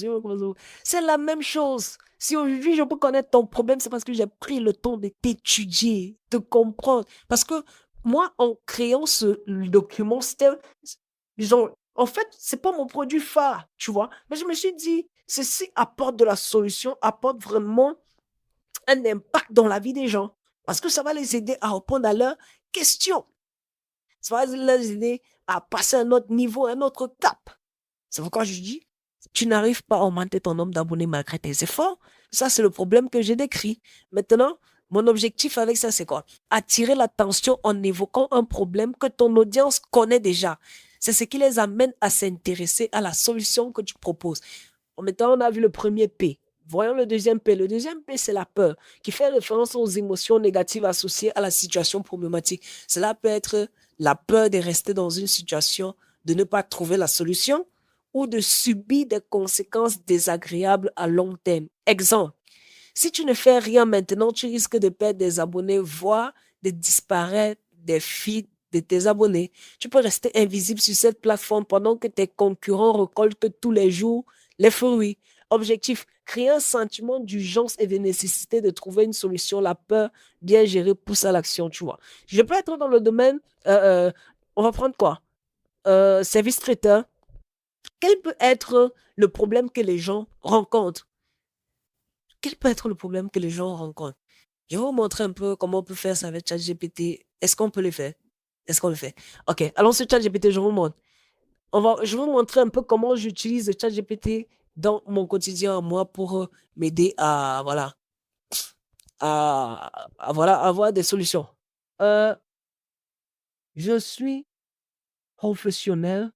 C'est la même chose. Si aujourd'hui je peux connaître ton problème, c'est parce que j'ai pris le temps de t'étudier, de comprendre. Parce que moi, en créant ce document, c'était, en fait, c'est pas mon produit phare, tu vois. Mais je me suis dit, ceci apporte de la solution, apporte vraiment un impact dans la vie des gens. Parce que ça va les aider à répondre à leurs questions. Ça va les aider à passer à un autre niveau, à un autre cap. C'est pourquoi je dis, tu n'arrives pas à augmenter ton nombre d'abonnés malgré tes efforts. Ça, c'est le problème que j'ai décrit. Maintenant, mon objectif avec ça, c'est quoi? Attirer l'attention en évoquant un problème que ton audience connaît déjà. C'est ce qui les amène à s'intéresser à la solution que tu proposes. Maintenant, on a vu le premier P. Voyons le deuxième P. Le deuxième P, c'est la peur, qui fait référence aux émotions négatives associées à la situation problématique. Cela peut être la peur de rester dans une situation, de ne pas trouver la solution ou de subir des conséquences désagréables à long terme. Exemple, si tu ne fais rien maintenant, tu risques de perdre des abonnés, voire de disparaître des feeds de tes abonnés. Tu peux rester invisible sur cette plateforme pendant que tes concurrents récoltent tous les jours les fruits. Objectif, créer un sentiment d'urgence et de nécessité de trouver une solution. La peur bien gérée pousse à l'action, tu vois. Je peux être dans le domaine, on va prendre quoi? Service traiteur. Quel peut être le problème que les gens rencontrent? Quel peut être le problème que les gens rencontrent? Je vais vous montrer un peu comment on peut faire ça avec ChatGPT. Est-ce qu'on peut le faire? Est-ce qu'on le fait? Ok, allons sur ChatGPT, je vous montre. Je vais vous montrer un peu comment j'utilise ChatGPT dans mon quotidien, moi, pour m'aider à, voilà, voilà, avoir des solutions. Euh, je suis professionnel.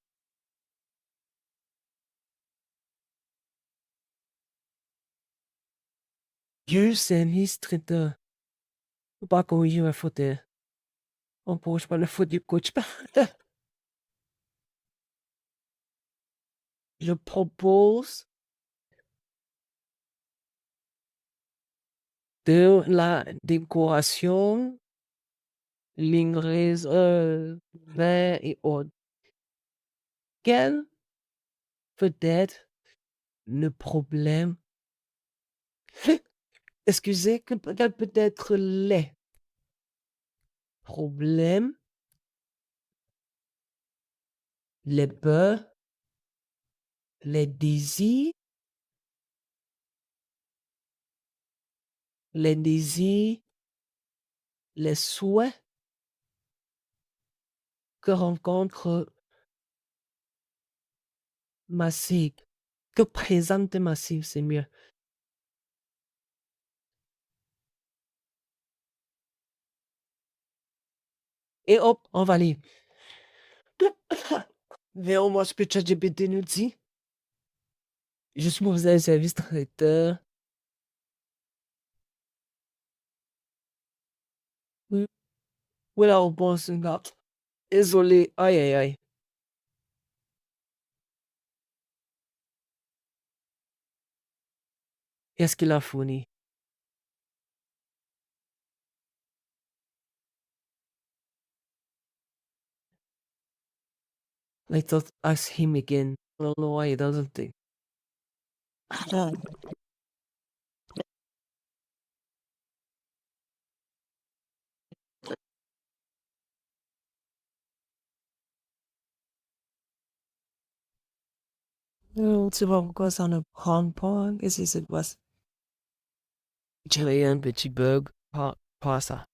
Je service traiteur. Faut pas corriger ma faute. On ne corrige pas la faute du coach. Je propose de la décoration, livraison, vin et autres. Quel peut être le problème? Excusez, quel peut être les problèmes, les peurs, les désirs, les désirs, les souhaits que rencontre Massive, que présente Massive, c'est mieux. Et hop, on va lire. Verrons-moi ce que ChatGPT nous dit. Je suis pour un service traiteur. Oui, où est la réponse, gars? Désolé, aïe aïe aïe. Qu'est-ce qu'il a fourni? Let's ask him again. I don't know why he doesn't think. Non, tu vois pourquoi ça ne prend pas? Qu'est-ce qui se passe? J'ai eu un petit bug. Pas ça.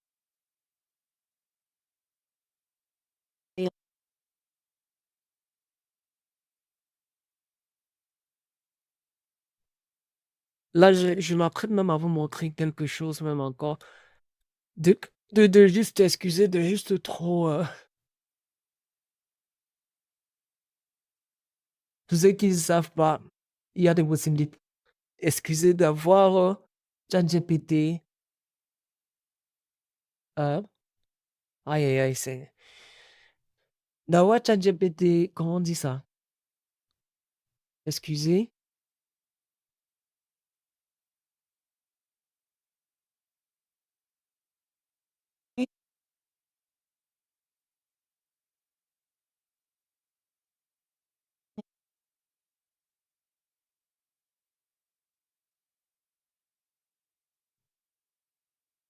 Là, je m'apprête même à vous montrer quelque chose, même encore. De, de juste excuser, de juste trop. Tous ceux qui ne savent pas, il y a des possibilités. Excusez d'avoir ChatGPT. Euh, aïe, aïe, aïe, c'est. D'avoir ChatGPT, comment on dit ça? Excusez.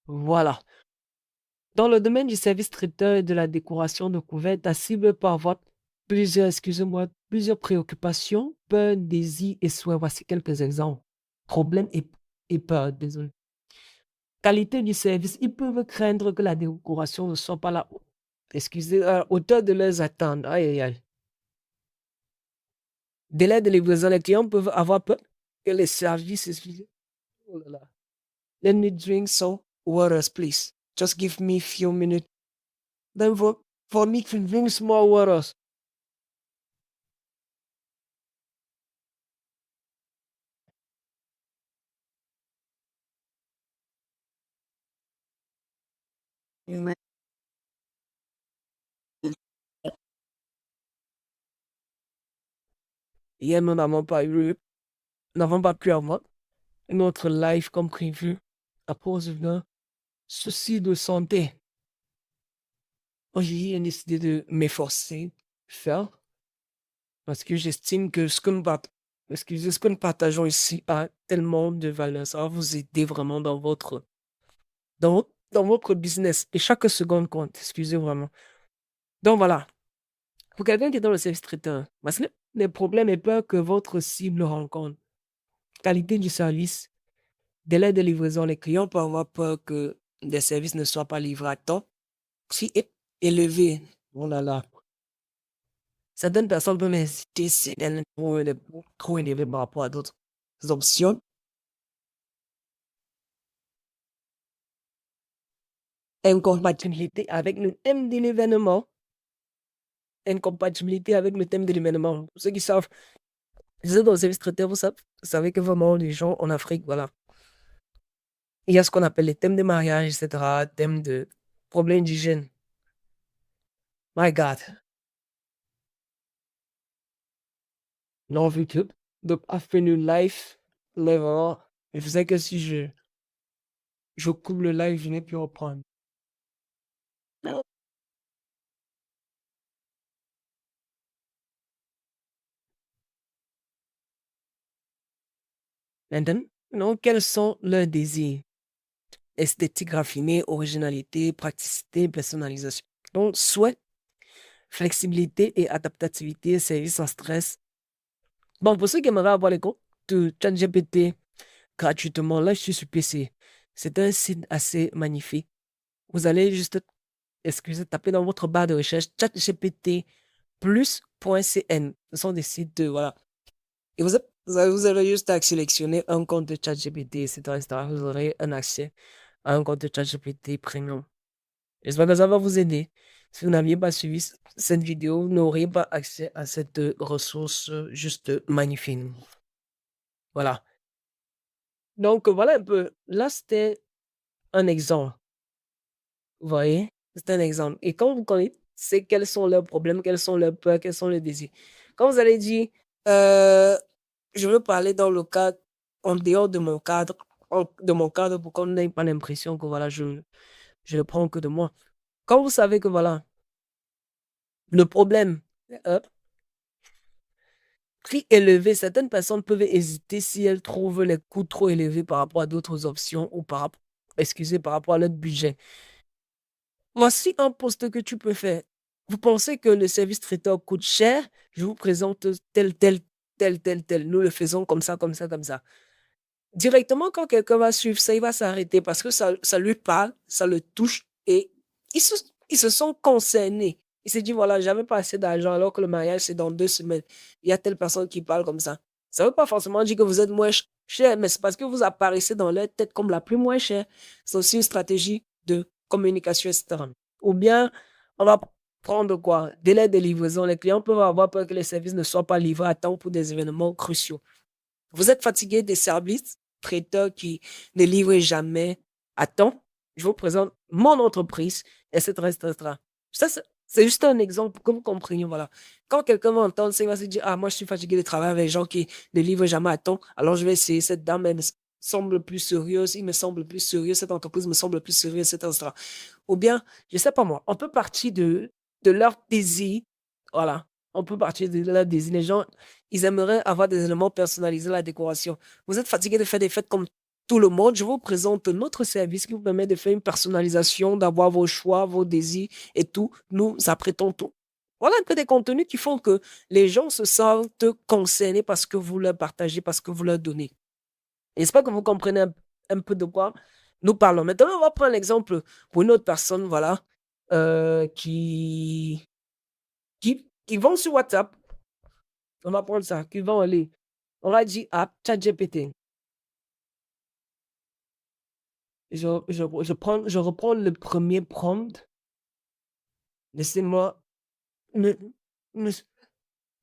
Voilà. Dans le domaine du service traiteur et de la décoration de couverts, ta cible peut avoir plusieurs, excusez-moi, plusieurs préoccupations, peurs, désirs et souhaits. Voici quelques exemples. Problèmes et peurs, désolé. Qualité du service. Ils peuvent craindre que la décoration ne soit pas là, excusez, à la hauteur de leurs attentes. Aïe, aïe, aïe. Délai de livraison. Les clients peuvent avoir peur que les services, excusez. Oh là là. Let me drink some waters, please. Just give me a few minutes. Then for me to drink some more waters. Hier, nous n'avons pas pu avoir notre live comme prévu à cause d'un souci de santé. J'ai décidé de m'efforcer, faire, parce que j'estime que ce que nous partageons ici a tellement de valeur. Ça va vous aider vraiment dans votre business. Et chaque seconde compte, excusez vraiment. Donc voilà, pour quelqu'un qui est dans le service traiteur, voici les problèmes et peurs que votre cible rencontre. Qualité du service, délai de livraison, les clients peuvent avoir peur que des services ne soient pas livrés à temps. Si est élevé, oh là là, certaines personnes peuvent hésiter si elles sont trop élevées par rapport à d'autres options. Incompatibilité avec le thème de l'événement. Incompatibilité avec le thème de l'événement. Pour ceux qui savent, vous êtes dans le service traiteur, vous savez que vraiment les gens en Afrique, voilà. Il y a ce qu'on appelle les thèmes de mariage, etc., thèmes de problèmes d'hygiène. My God. Non, vu que donc Afternoon Life, level, il faisait que si je coupe le live, je n'ai plus reprendre. Maintenant, non, quels sont leurs désirs? Esthétique raffinée, originalité, praticité, personnalisation. Donc, souhait, flexibilité et adaptativité, service sans stress. Bon, pour ceux qui aimeraient avoir les comptes de ChatGPT gratuitement, là, je suis sur PC. C'est un site assez magnifique. Vous allez juste, excusez, taper dans votre barre de recherche ChatGPT plus.cn. Ce sont des sites de, voilà. Et vous avez juste à sélectionner un compte de ChatGPT, etc., etc. Vous aurez un accès à un compte de ChatGPT premium. J'espère que ça va vous aider. Si vous n'aviez pas suivi cette vidéo, vous n'auriez pas accès à cette ressource juste magnifique. Voilà. Donc, voilà un peu. Là, c'était un exemple. Vous voyez? C'est un exemple. Et quand vous connaissez quels sont leurs problèmes, quels sont leurs peurs, quels sont leurs désirs. Quand vous allez dire, euh, je veux parler dans le cadre, en dehors de mon cadre, de mon cadre pour qu'on n'ait pas l'impression que voilà, je ne prends que de moi. Quand vous savez que voilà, le problème, euh, prix élevé, certaines personnes peuvent hésiter si elles trouvent les coûts trop élevés par rapport à d'autres options ou par rapport à leur budget. Voici un poste que tu peux faire. Vous pensez que le service traiteur coûte cher? Je vous présente tel. Nous le faisons comme ça, comme ça, comme ça. Directement, quand quelqu'un va suivre ça, il va s'arrêter parce que ça lui parle, ça le touche et ils se, ils se sont concernés. Il s'est dit, voilà, j'avais pas assez d'argent alors que le mariage, c'est dans 2 semaines. Il y a telle personne qui parle comme ça. Ça veut pas forcément dire que vous êtes moins cher. cher, mais c'est parce que vous apparaissez dans leur tête comme la plus moins chère. C'est aussi une stratégie de communication, etc. Ou bien, on va prendre quoi? Délai de livraison. Les clients peuvent avoir peur que les services ne soient pas livrés à temps pour des événements cruciaux. Vous êtes fatigué des services traiteurs qui ne livrent jamais à temps. Je vous présente mon entreprise, etc., etc. Ça, c'est juste un exemple pour que vous compreniez, voilà. Quand quelqu'un va entendre ça, il va se dire, ah, moi, je suis fatigué de travailler avec des gens qui ne livrent jamais à temps. Alors, je vais essayer cette dame, elle me semble plus sérieuse, il me semble plus sérieux, cette entreprise me semble plus sérieuse, etc., etc. Ou bien, je sais pas moi, on peut partir de leur désir, voilà. On peut partir de leur désir. Les gens, ils aimeraient avoir des éléments personnalisés à la décoration. Vous êtes fatigué de faire des fêtes comme tout le monde. Je vous présente notre service qui vous permet de faire une personnalisation, d'avoir vos choix, vos désirs et tout. Nous apprêtons tout. Voilà un peu des contenus qui font que les gens se sentent concernés parce que vous leur partagez, parce que vous leur donnez. Et j'espère que vous comprenez un peu de quoi nous parlons. Maintenant, on va prendre l'exemple pour une autre personne, voilà, qui vont sur WhatsApp. On va prendre ça, qui vont aller. On va dire à ChatGPT. Je reprends le premier prompt. Laissez-moi me, me-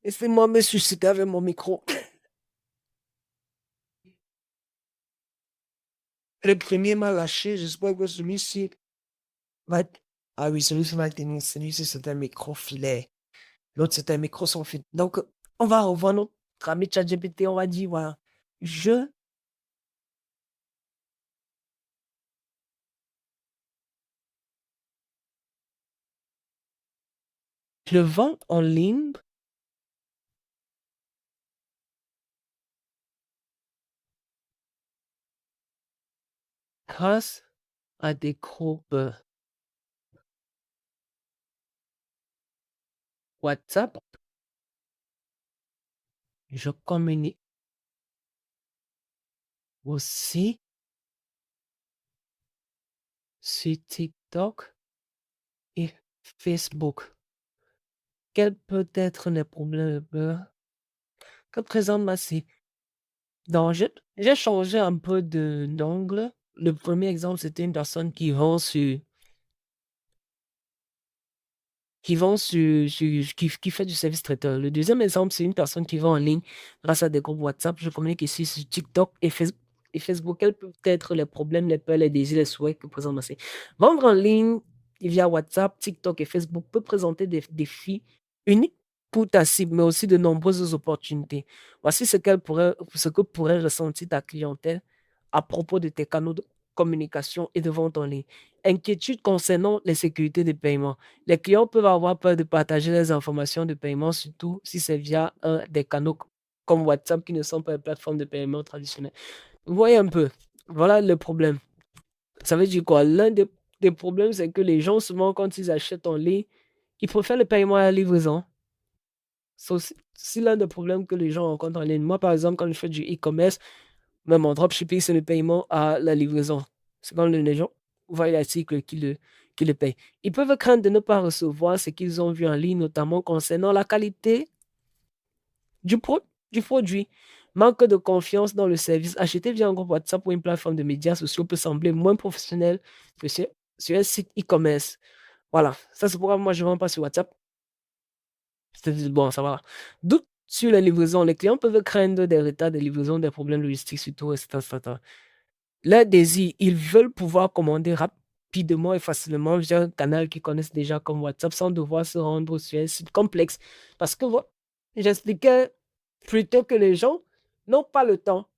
laissez-moi me susciter avec mon micro. Le premier m'a lâché. J'espère que celui-ci va être. Ah oui, celui-ci va tenir. Celui-ci, c'est un micro filet. L'autre, c'est un micro sans fil. Donc, on va revoir notre ami ChatGPT. On va dire, voilà, je, je vends en ligne grâce à des groupes WhatsApp. Je communique aussi sur TikTok et Facebook. Quels peuvent être les problèmes que présente ma site? Donc, j'ai changé un peu d'angle. Le premier exemple, c'était une personne qui fait du service traiteur. Le deuxième exemple, c'est une personne qui vend en ligne grâce à des groupes WhatsApp. Je communique ici sur TikTok et Facebook. Quels peuvent être les problèmes, les peurs, les désirs, les souhaits que présente ma site? Vendre en ligne via WhatsApp, TikTok et Facebook peut présenter des défis uniques pour ta cible, mais aussi de nombreuses opportunités. Voici ce que pourrait ressentir ta clientèle à propos de tes canaux de communication et de vente en ligne. Inquiétude concernant les sécurités de paiement. Les clients peuvent avoir peur de partager les informations de paiement, surtout si c'est via un des canaux comme WhatsApp qui ne sont pas des plateformes de paiement traditionnelles. Vous voyez un peu, voilà le problème. Ça veut dire quoi? L'un des problèmes, c'est que les gens, souvent, quand ils achètent en ligne, ils préfèrent le paiement à la livraison. C'est aussi l'un des problèmes que les gens rencontrent en ligne. Moi, par exemple, quand je fais du e-commerce, même en dropshipping, c'est le paiement à la livraison. C'est quand les gens voient l'article qui le payent. Ils peuvent craindre de ne pas recevoir ce qu'ils ont vu en ligne, notamment concernant la qualité du, pro- du produit. Manque de confiance dans le service. Acheter via un groupe WhatsApp ou une plateforme de médias sociaux peut sembler moins professionnel que sur un site e-commerce. Voilà, ça c'est pourquoi moi je ne vends pas sur WhatsApp. Bon, ça va. Doute sur la livraison. Les clients peuvent craindre des retards de livraison, des problèmes logistiques, surtout, etc., etc. Leur désir, ils veulent pouvoir commander rapidement et facilement via un canal qu'ils connaissent déjà comme WhatsApp sans devoir se rendre sur un site complexe. Parce que j'expliquais plutôt que les gens n'ont pas le temps.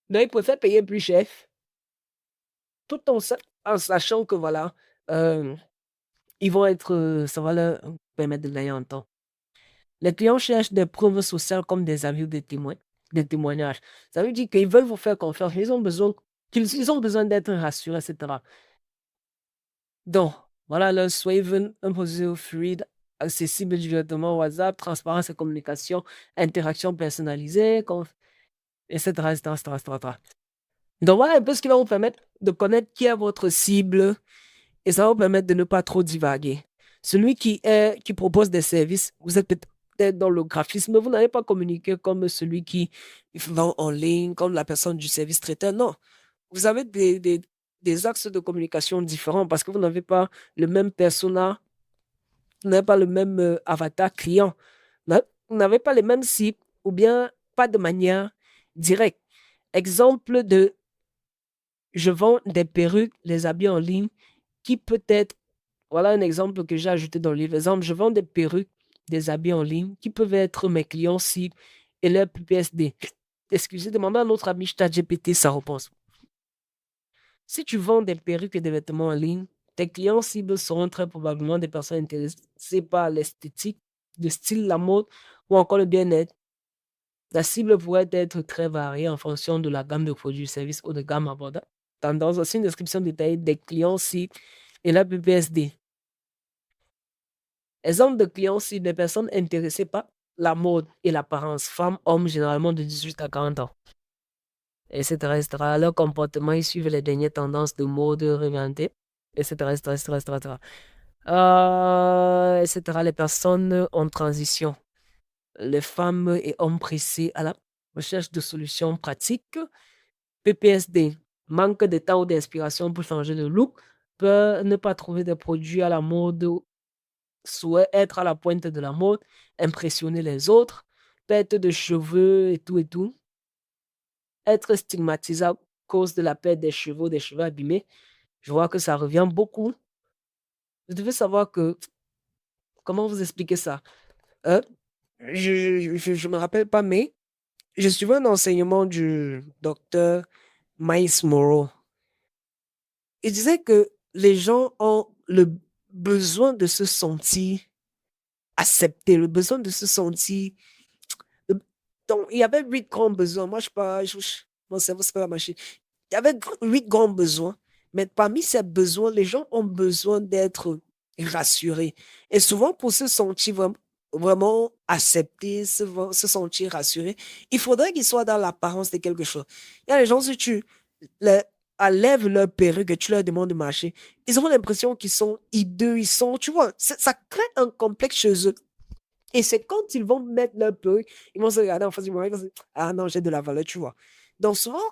Donc, ils préfèrent payer plus cher tout en sachant que voilà, euh, ça va leur permettre de gagner en temps. Les clients cherchent des preuves sociales comme des avis ou des témoignages. Ça veut dire qu'ils veulent vous faire confiance. Ils ont besoin d'être rassurés, etc. Donc, voilà, le Swaven, un processus fluide, accessible directement au WhatsApp, transparence et communication, interaction personnalisée, etc., etc., etc., etc. Donc, voilà un peu ce qui va vous permettre de connaître qui est votre cible et ça va vous permettre de ne pas trop divaguer. Celui qui propose des services, vous êtes peut-être peut-être dans le graphisme, vous n'allez pas communiquer comme celui qui vend en ligne, comme la personne du service traiteur. Non, vous avez des axes de communication différents parce que vous n'avez pas le même persona, vous n'avez pas le même avatar client, vous n'avez pas les mêmes cibles ou bien pas de manière directe. Exemple de je vends des perruques, des habits en ligne qui peut être, voilà un exemple que j'ai ajouté dans le livre. Exemple, je vends des perruques, des habits en ligne qui peuvent être mes clients cibles et leur PPSD. Excusez, demandez à notre ami ChatGPT sa réponse. Si tu vends des perruques et des vêtements en ligne, tes clients cibles seront très probablement des personnes intéressées par l'esthétique, le style, la mode ou encore le bien-être. La cible pourrait être très variée en fonction de la gamme de produits, services ou de gamme abordable. Tendance aussi une description détaillée des clients cibles et la PPSD. Exemple de clients cibles, des personnes intéressées par la mode et l'apparence, femmes, hommes, généralement de 18 à 40 ans, etc., etc. Leur comportement, ils suivent les dernières tendances de mode réinventées, etc., etc., etc., etc. Etc. Les personnes en transition, les femmes et hommes pressés à la recherche de solutions pratiques. PPSD, manque de temps ou d'inspiration pour changer de look, peut ne pas trouver de produits à la mode, souhait être à la pointe de la mode, impressionner les autres, perte de cheveux et tout, être stigmatisé à cause de la perte des cheveux abîmés. Je vois que ça revient beaucoup. Vous devez savoir que, comment vous expliquer ça? Euh, je me rappelle pas, mais je suivais un enseignement du docteur Miles Morrow. Il disait que les gens ont le besoin de se sentir acceptés, le besoin de se sentir. Donc, il y avait 8 grands besoins. Moi, je pas, mon cerveau, c'est pas la machine. Il y avait 8 grands besoins, mais parmi ces besoins, les gens ont besoin d'être rassurés. Et souvent, pour se sentir vraiment acceptés, se sentir rassurés, il faudrait qu'ils soient dans l'apparence de quelque chose. Il y a les gens, si tu les, enlèves leur perruque et tu leur demandes de marcher, ils ont l'impression qu'ils sont hideux, tu vois, ça crée un complexe chez eux. Et c'est quand ils vont mettre leur perruque, ils vont se regarder en face du miroir, ils vont se dire, ah non, j'ai de la valeur, tu vois. Donc souvent,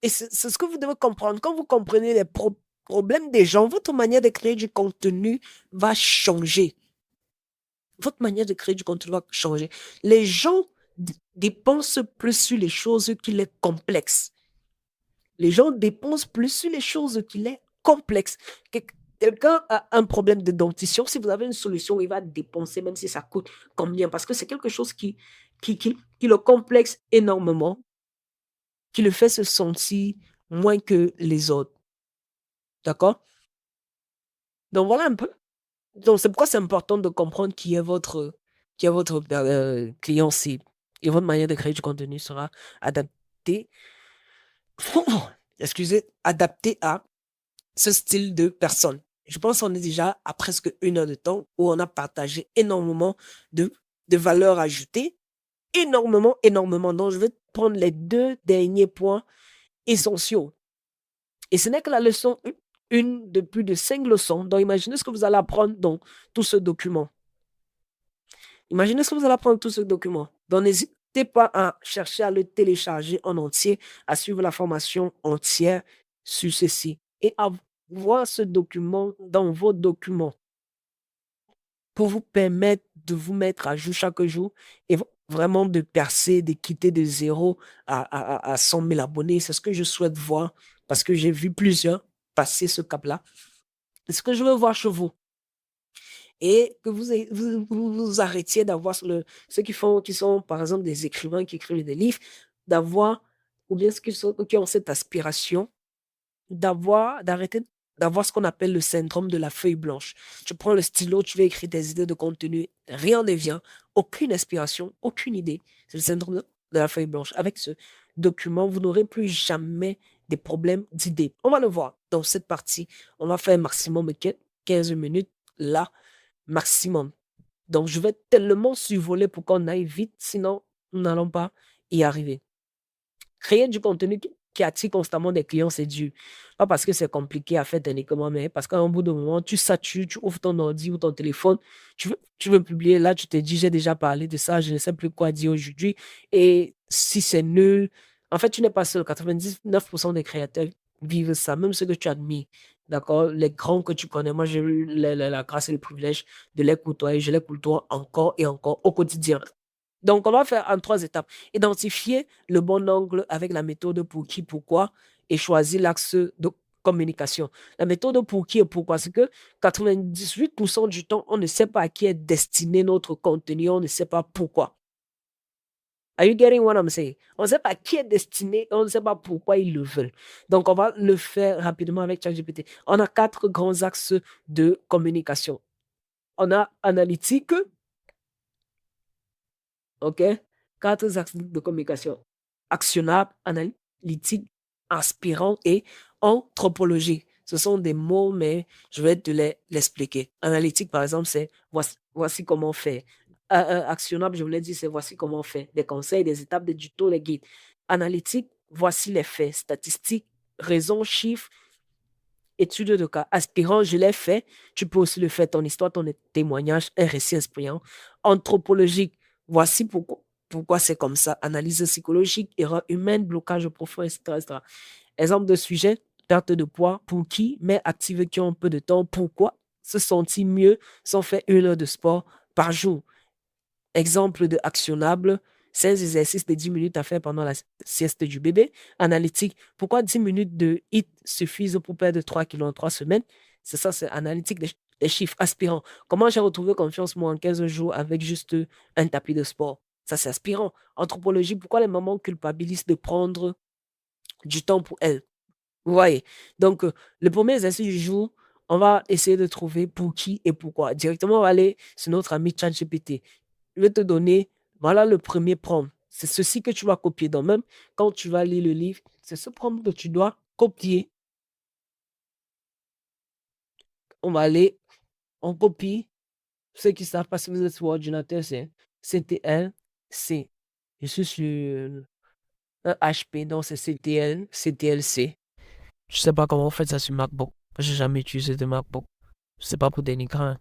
et c'est ce que vous devez comprendre. Quand vous comprenez les problèmes des gens, votre manière de créer du contenu va changer. Votre manière de créer du contenu va changer. Les gens dépensent plus sur les choses qui les complexes. Les gens dépensent plus sur les choses qui les complexes. Quelqu'un a un problème de dentition, si vous avez une solution, il va dépenser, même si ça coûte combien, parce que c'est quelque chose qui le complexe énormément, qui le fait se sentir moins que les autres. D'accord? Donc voilà un peu. Donc c'est pourquoi c'est important de comprendre qui est votre client cible. Et votre manière de créer du contenu sera adaptée, excusez, adaptée à ce style de personne. Je pense qu'on est déjà à presque 1 heure de temps où on a partagé énormément de, de valeurs ajoutées. Énormément, énormément. Donc, je vais prendre les 2 derniers points essentiels. Et ce n'est que la leçon, une de plus de 5 leçons. Donc, imaginez ce que vous allez apprendre dans tout ce document. Imaginez ce que vous allez apprendre dans tout ce document. Donc, n'hésitez pas à chercher à le télécharger en entier, à suivre la formation entière sur ceci et à voir ce document dans vos documents pour vous permettre de vous mettre à jour chaque jour et vraiment de percer, de quitter de 0 à 100 000 abonnés. C'est ce que je souhaite voir parce que j'ai vu plusieurs passer ce cap-là. C'est ce que je veux voir chez vous. Et que vous arrêtiez d'avoir ceux qui sont, par exemple, des écrivains qui écrivent des livres, d'avoir, ou bien ceux qui ont cette aspiration d'arrêter d'avoir ce qu'on appelle le syndrome de la feuille blanche. Tu prends le stylo, tu vas écrire des idées de contenu, rien ne vient, aucune inspiration, aucune idée. C'est le syndrome de la feuille blanche. Avec ce document, vous n'aurez plus jamais des problèmes d'idées. On va le voir dans cette partie. On va faire un maximum de 15 minutes là, maximum. Donc, je vais tellement survoler pour qu'on aille vite, sinon, nous n'allons pas y arriver. Créer du contenu qui attire constamment des clients, c'est dur. Pas parce que c'est compliqué à faire techniquement, mais parce qu'à un bout de moment, tu satures, tu ouvres ton ordi ou ton téléphone, tu veux publier, là, tu te dis, j'ai déjà parlé de ça, je ne sais plus quoi dire aujourd'hui. Et si c'est nul, en fait, tu n'es pas seul. 99% des créateurs vivent ça, même ceux que tu admires. D'accord? Les grands que tu connais, moi, j'ai eu la grâce et le privilège de les côtoyer. Je les côtoie encore et encore au quotidien. Donc, on va faire en 3 étapes. Identifier le bon angle avec la méthode pour qui, pourquoi et choisir l'axe de communication. La méthode pour qui et pourquoi, c'est que 98% du temps, on ne sait pas à qui est destiné notre contenu, on ne sait pas pourquoi. Are you getting what I'm saying? On ne sait pas qui est destiné, on ne sait pas pourquoi ils le veulent. Donc, on va le faire rapidement avec ChatGPT. On a 4 grands axes de communication. On a analytique, OK? 4 axes de communication. Actionnable, analytique, inspirant et anthropologique. Ce sont des mots, mais je vais te l'expliquer. Analytique, par exemple, c'est voici comment faire. Actionnable, je vous l'ai dit, c'est voici comment faire. Des conseils, des étapes, des tutos, les guides. Analytique, voici les faits. Statistiques, raisons, chiffres, études de cas. Aspirant, je l'ai fait. Tu peux aussi le faire. Ton histoire, ton témoignage, un récit inspirant. Anthropologique, voici pourquoi c'est comme ça. Analyse psychologique, erreur humaine, blocage profond, etc., etc. Exemple de sujet, perte de poids. Pour qui? Mais actives qui ont un peu de temps. Pourquoi? Se sentir mieux sans faire 1 heure de sport par jour. Exemple de actionnable, 16 exercices de 10 minutes à faire pendant la sieste du bébé. Analytique, pourquoi 10 minutes de HIIT suffisent pour perdre 3 kilos en 3 semaines? C'est ça, c'est analytique des chiffres. Aspirant, comment j'ai retrouvé confiance moi en 15 jours avec juste un tapis de sport? Ça, c'est aspirant. Anthropologie, pourquoi les mamans culpabilisent de prendre du temps pour elles? Vous voyez? Donc, le premier exercice du jour, on va essayer de trouver pour qui et pourquoi. Directement, on va aller sur notre ami ChatGPT. Je vais te donner, voilà le premier prompt. C'est ceci que tu vas copier. Donc, même quand tu vas lire le livre, c'est ce prompt que tu dois copier. On va aller, on copie. Ceux qui savent pas si vous êtes sur ordinateur, c'est CTLC. Je suis sur un HP, donc c'est CTLC. Je sais pas comment on fait ça sur MacBook. J'ai jamais utilisé de MacBook. Je sais pas pour dénigrer, hein.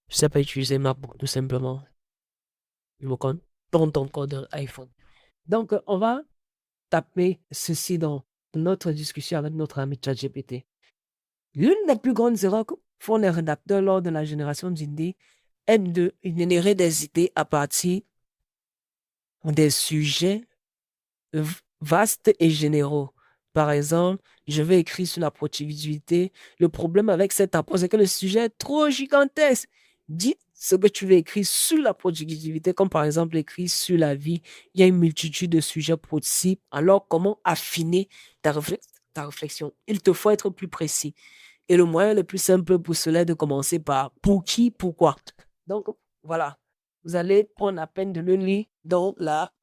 Je sais pas utiliser MacBook, tout simplement. Je me compte dans ton code iPhone. Donc, on va taper ceci dans notre discussion avec notre ami ChatGPT. L'une des plus grandes erreurs que font les rédacteurs lors de la génération d'idées est de générer des idées à partir des sujets vastes et généraux. Par exemple, je vais écrire sur la productivité. Le problème avec cette approche, c'est que le sujet est trop gigantesque. Dis ce que tu veux écrire sur la productivité, comme par exemple écrire sur la vie. Il y a une multitude de sujets possibles. Alors, comment affiner ta réflexion? Il te faut être plus précis. Et le moyen le plus simple pour cela est de commencer par pour qui, pourquoi. Donc, voilà. Vous allez prendre la peine de le lire dans la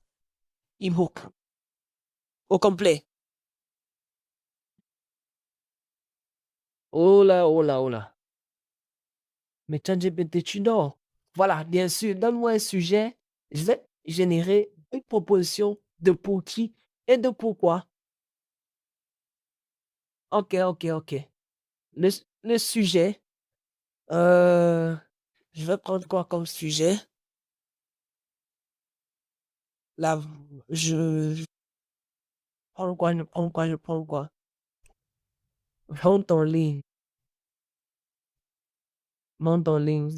e-book au complet. Oh là, oh là, oh là. Mais ChatGPT, tu dors. Voilà, bien sûr, donne-moi un sujet. Je vais générer une proposition de pour qui et de pourquoi. Ok, ok, ok. Le sujet, euh, je vais prendre quoi comme sujet? Là, je prends quoi, je prends quoi, je prends quoi? Monte en ligne, monte en ligne.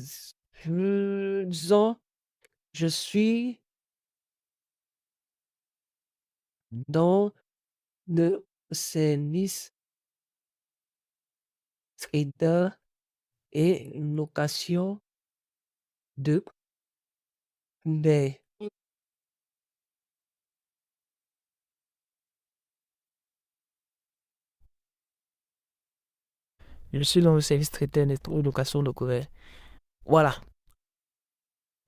Disons, je suis dans le service trader et location de des. Je suis dans le service traiter et location de couvert. Voilà.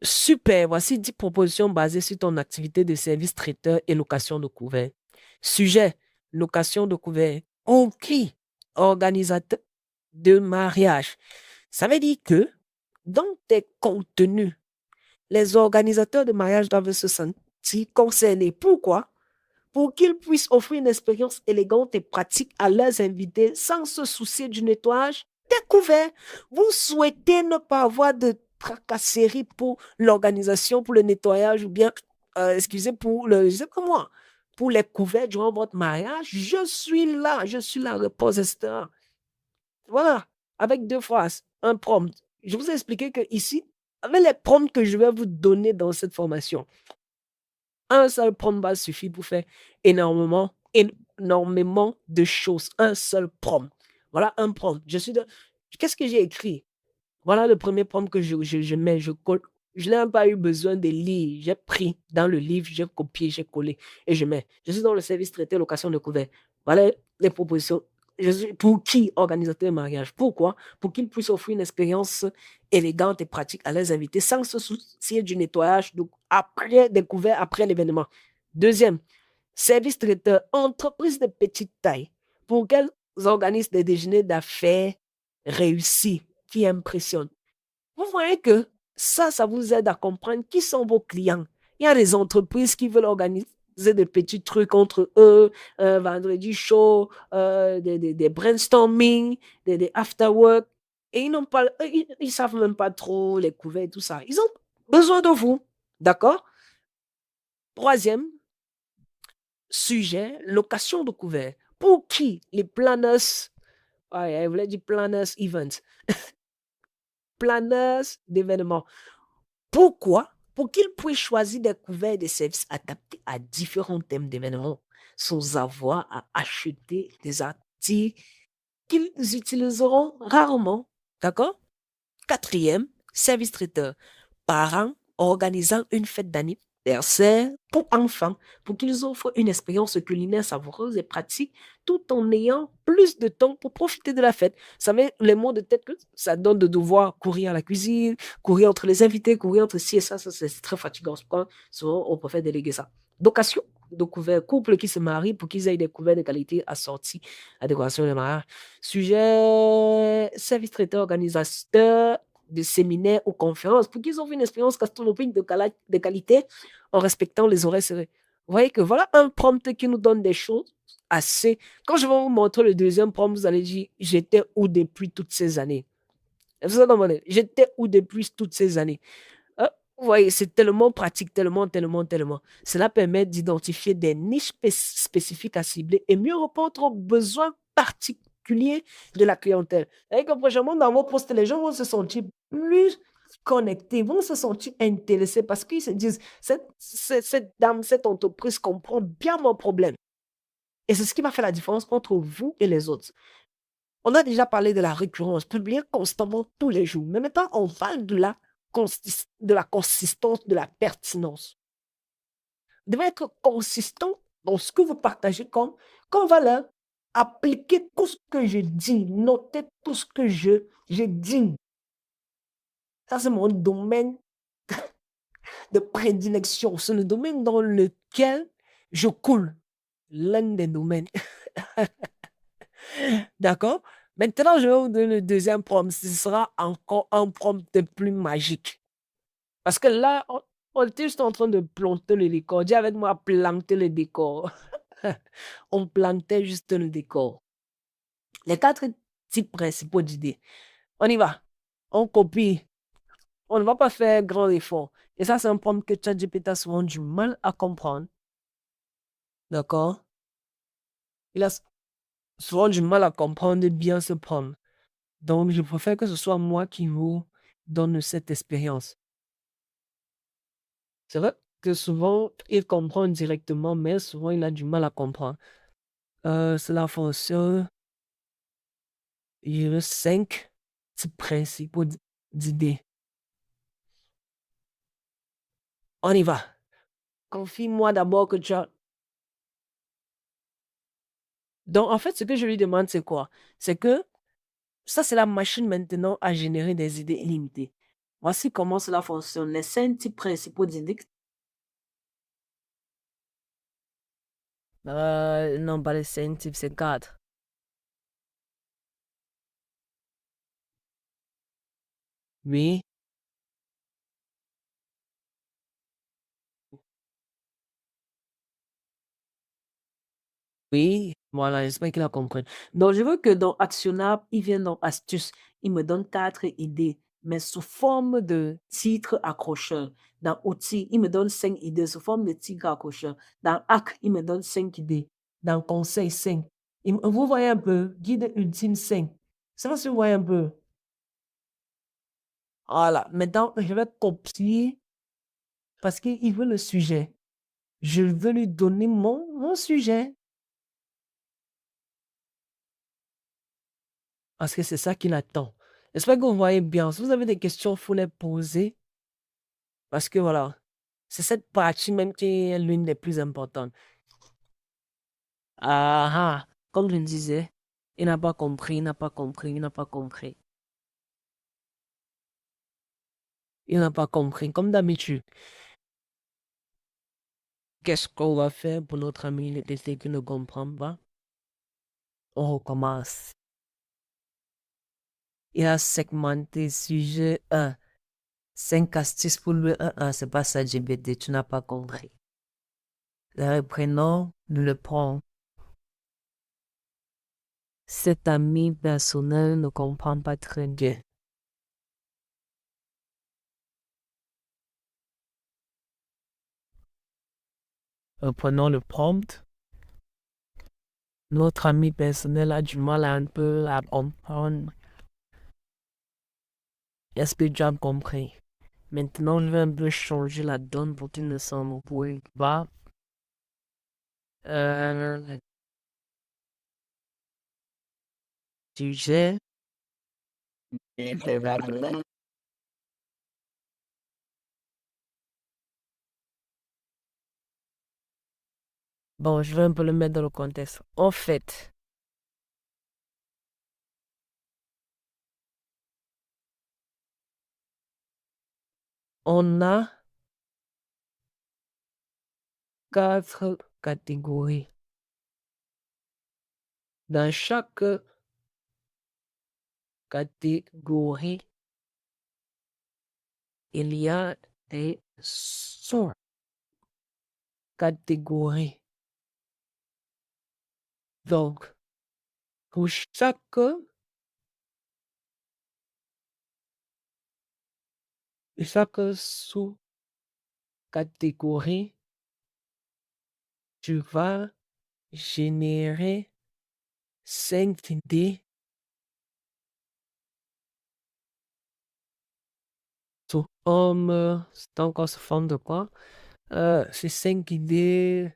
Super. Voici 10 propositions basées sur ton activité de service traiteur et location de couvert. Sujet, location de couvert. Ok. Organisateur de mariage. Ça veut dire que dans tes contenus, les organisateurs de mariage doivent se sentir concernés. Pourquoi? pour qu'ils puissent offrir une expérience élégante et pratique à leurs invités sans se soucier du nettoyage des couverts. Vous souhaitez ne pas avoir de tracasseries pour l'organisation, pour le nettoyage ou bien, excusez, pour le, je sais pas moi, pour les couverts durant votre mariage. Je suis là, repose, etc. Voilà, avec deux phrases, un prompt. Je vous ai expliqué que ici, avec les prompts que je vais vous donner dans cette formation, un seul prompt va suffire pour faire énormément, énormément de choses. Un seul prompt. Voilà un prompt. Qu'est-ce que j'ai écrit? Voilà le premier prompt que je mets, je colle. Je n'ai même pas eu besoin de lire. J'ai pris dans le livre, j'ai copié, j'ai collé et je mets. Je suis dans le service traité location de couvert. Voilà les propositions. Pour qui organisateur de mariage? Pourquoi? Pour qu'ils puissent offrir une expérience élégante et pratique à leurs invités sans se soucier du nettoyage après découvert après l'événement. Deuxième, service traiteur, entreprise de petite taille pour qu'elles organisent des déjeuners d'affaires réussis qui impressionnent. Vous voyez que ça vous aide à comprendre qui sont vos clients. Il y a des entreprises qui veulent organiser des petits trucs entre eux, vendredi show, des brainstorming, des after work, et ils n'ont pas, ils savent même pas trop les couverts et tout ça. Ils ont besoin de vous. D'accord? Troisième sujet, location de couverts. Pour qui? Les planners, ouais, je voulais dire planners events, planners d'événements. Pourquoi? Pour qu'ils puissent choisir des couverts et des services adaptés à différents thèmes d'événements, sans avoir à acheter des articles qu'ils utiliseront rarement. D'accord? Quatrième, service traiteur. Parents organisant une fête d'anniversaire pour enfants, pour qu'ils offrent une expérience culinaire savoureuse et pratique, tout en ayant plus de temps pour profiter de la fête. Vous savez, les mots de tête que ça donne de devoir courir à la cuisine, courir entre les invités, courir entre ci et ça c'est très fatigant. Souvent, on préfère déléguer ça. Location de couverts, couple qui se marie pour qu'ils aient des couverts de qualité assortis à décoration de mariage. Sujet, service traiteur organisateur de séminaires ou conférences pour qu'ils offrent une expérience gastronomique de qualité en respectant les horaires serrés. Vous voyez que voilà un prompt qui nous donne des choses assez. Quand je vais vous montrer le deuxième prompt, vous allez dire j'étais où depuis toutes ces années. J'étais où depuis toutes ces années. Vous voyez, c'est tellement pratique, tellement. Cela permet d'identifier des niches spécifiques à cibler et mieux répondre aux besoins particuliers de la clientèle. Et que prochainement, dans vos postes, les gens vont se sentir plus connectés, vont se sentir intéressés parce qu'ils se disent, cette dame, cette entreprise comprend bien mon problème. Et c'est ce qui va faire la différence entre vous et les autres. On a déjà parlé de la récurrence, publier constamment tous les jours. Mais maintenant, on parle de la consistance, de la pertinence. Vous devez être consistant dans ce que vous partagez comme valeur. Appliquez tout ce que je dis. Notez tout ce que je dis. Ça, c'est mon domaine de prédilection. C'est le domaine dans lequel je coule. L'un des domaines. D'accord? Maintenant, je vais vous donner le deuxième prompt. Ce sera encore un prompt plus magique. Parce que là, on était juste en train de planter le décor. Dis avec moi, planter le décor. On plantait juste le décor. Les quatre types principaux d'idées. On y va. On copie. On ne va pas faire grand effort. Et ça, c'est un prompt que ChatGPT a souvent du mal à comprendre. D'accord? Il a souvent du mal à comprendre et bien se prendre. Donc, je préfère que ce soit moi qui vous donne cette expérience. C'est vrai que souvent, il comprend directement, mais souvent, il a du mal à comprendre. C'est la fonction, il y a 5 types principaux d'idées. On y va. Confie-moi d'abord que tu as... Donc, en fait, ce que je lui demande, c'est quoi? C'est que ça, c'est la machine maintenant à générer des idées illimitées. Voici comment cela fonctionne. Les 5 types principaux d'idées. Non, pas les 5 types, c'est 4. Oui. Oui, voilà, j'espère qu'il a compris. Donc, je veux que dans Actionnable, il vienne dans Astuces. Il me donne 4 idées, mais sous forme de titres accrocheurs. Dans Outils, il me donne 5 idées sous forme de titres accrocheurs. Dans Hack, il me donne 5 idées. Dans Conseil, 5. Vous voyez un peu, Guide ultime 5. Ça va si vous voyez un peu. Voilà, maintenant, je vais copier parce qu'il veut le sujet. Je veux lui donner mon sujet. Parce que c'est ça qu'il attend. J'espère que vous voyez bien. Si vous avez des questions, il faut les poser. Parce que voilà, c'est cette partie même qui est l'une des plus importantes. Ah ah, comme je le disais, il n'a pas compris, il n'a pas compris, il n'a pas compris. Il n'a pas compris, comme d'habitude. Qu'est-ce qu'on va faire pour notre ami le TT qui ne comprend pas? On recommence. Il a segmenté sujet 1. 5 astuces pour le 1. C'est pas ça, GBT, tu n'as pas compris. Reprenons, nous le prenons. Cet ami personnel ne comprend pas très bien. Prenons le prompt. Notre ami personnel a du mal un peu à comprendre. Est-ce que tu as compris? Maintenant, je vais un peu changer la donne pour qu'il ne s'en pas. Sujet. Bon, je vais un peu le mettre dans le contexte. En fait, on a 4 catégories. Dans chaque catégorie, il y a des sous-catégories. Donc, pour chaque sous-catégorie, tu vas générer 5 idées sous forme, c'est encore sous forme de quoi? C'est 5 idées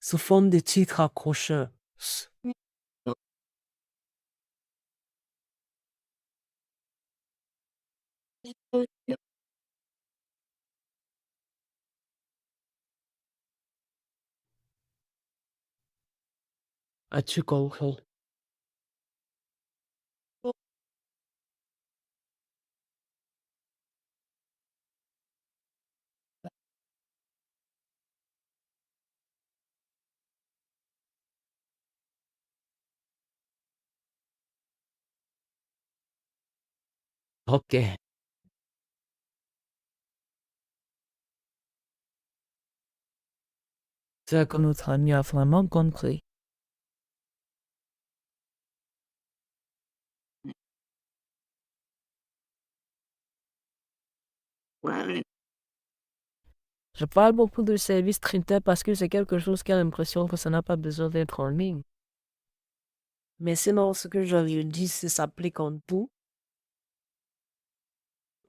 sous forme de titres accrocheurs. As-tu compris? Ok. C'est que notre ami a vraiment compris. Je parle beaucoup de service traiteur parce que c'est quelque chose qui a l'impression que ça n'a pas besoin d'être en ligne. Mais sinon, ce que je lui dis, c'est s'applique en tout.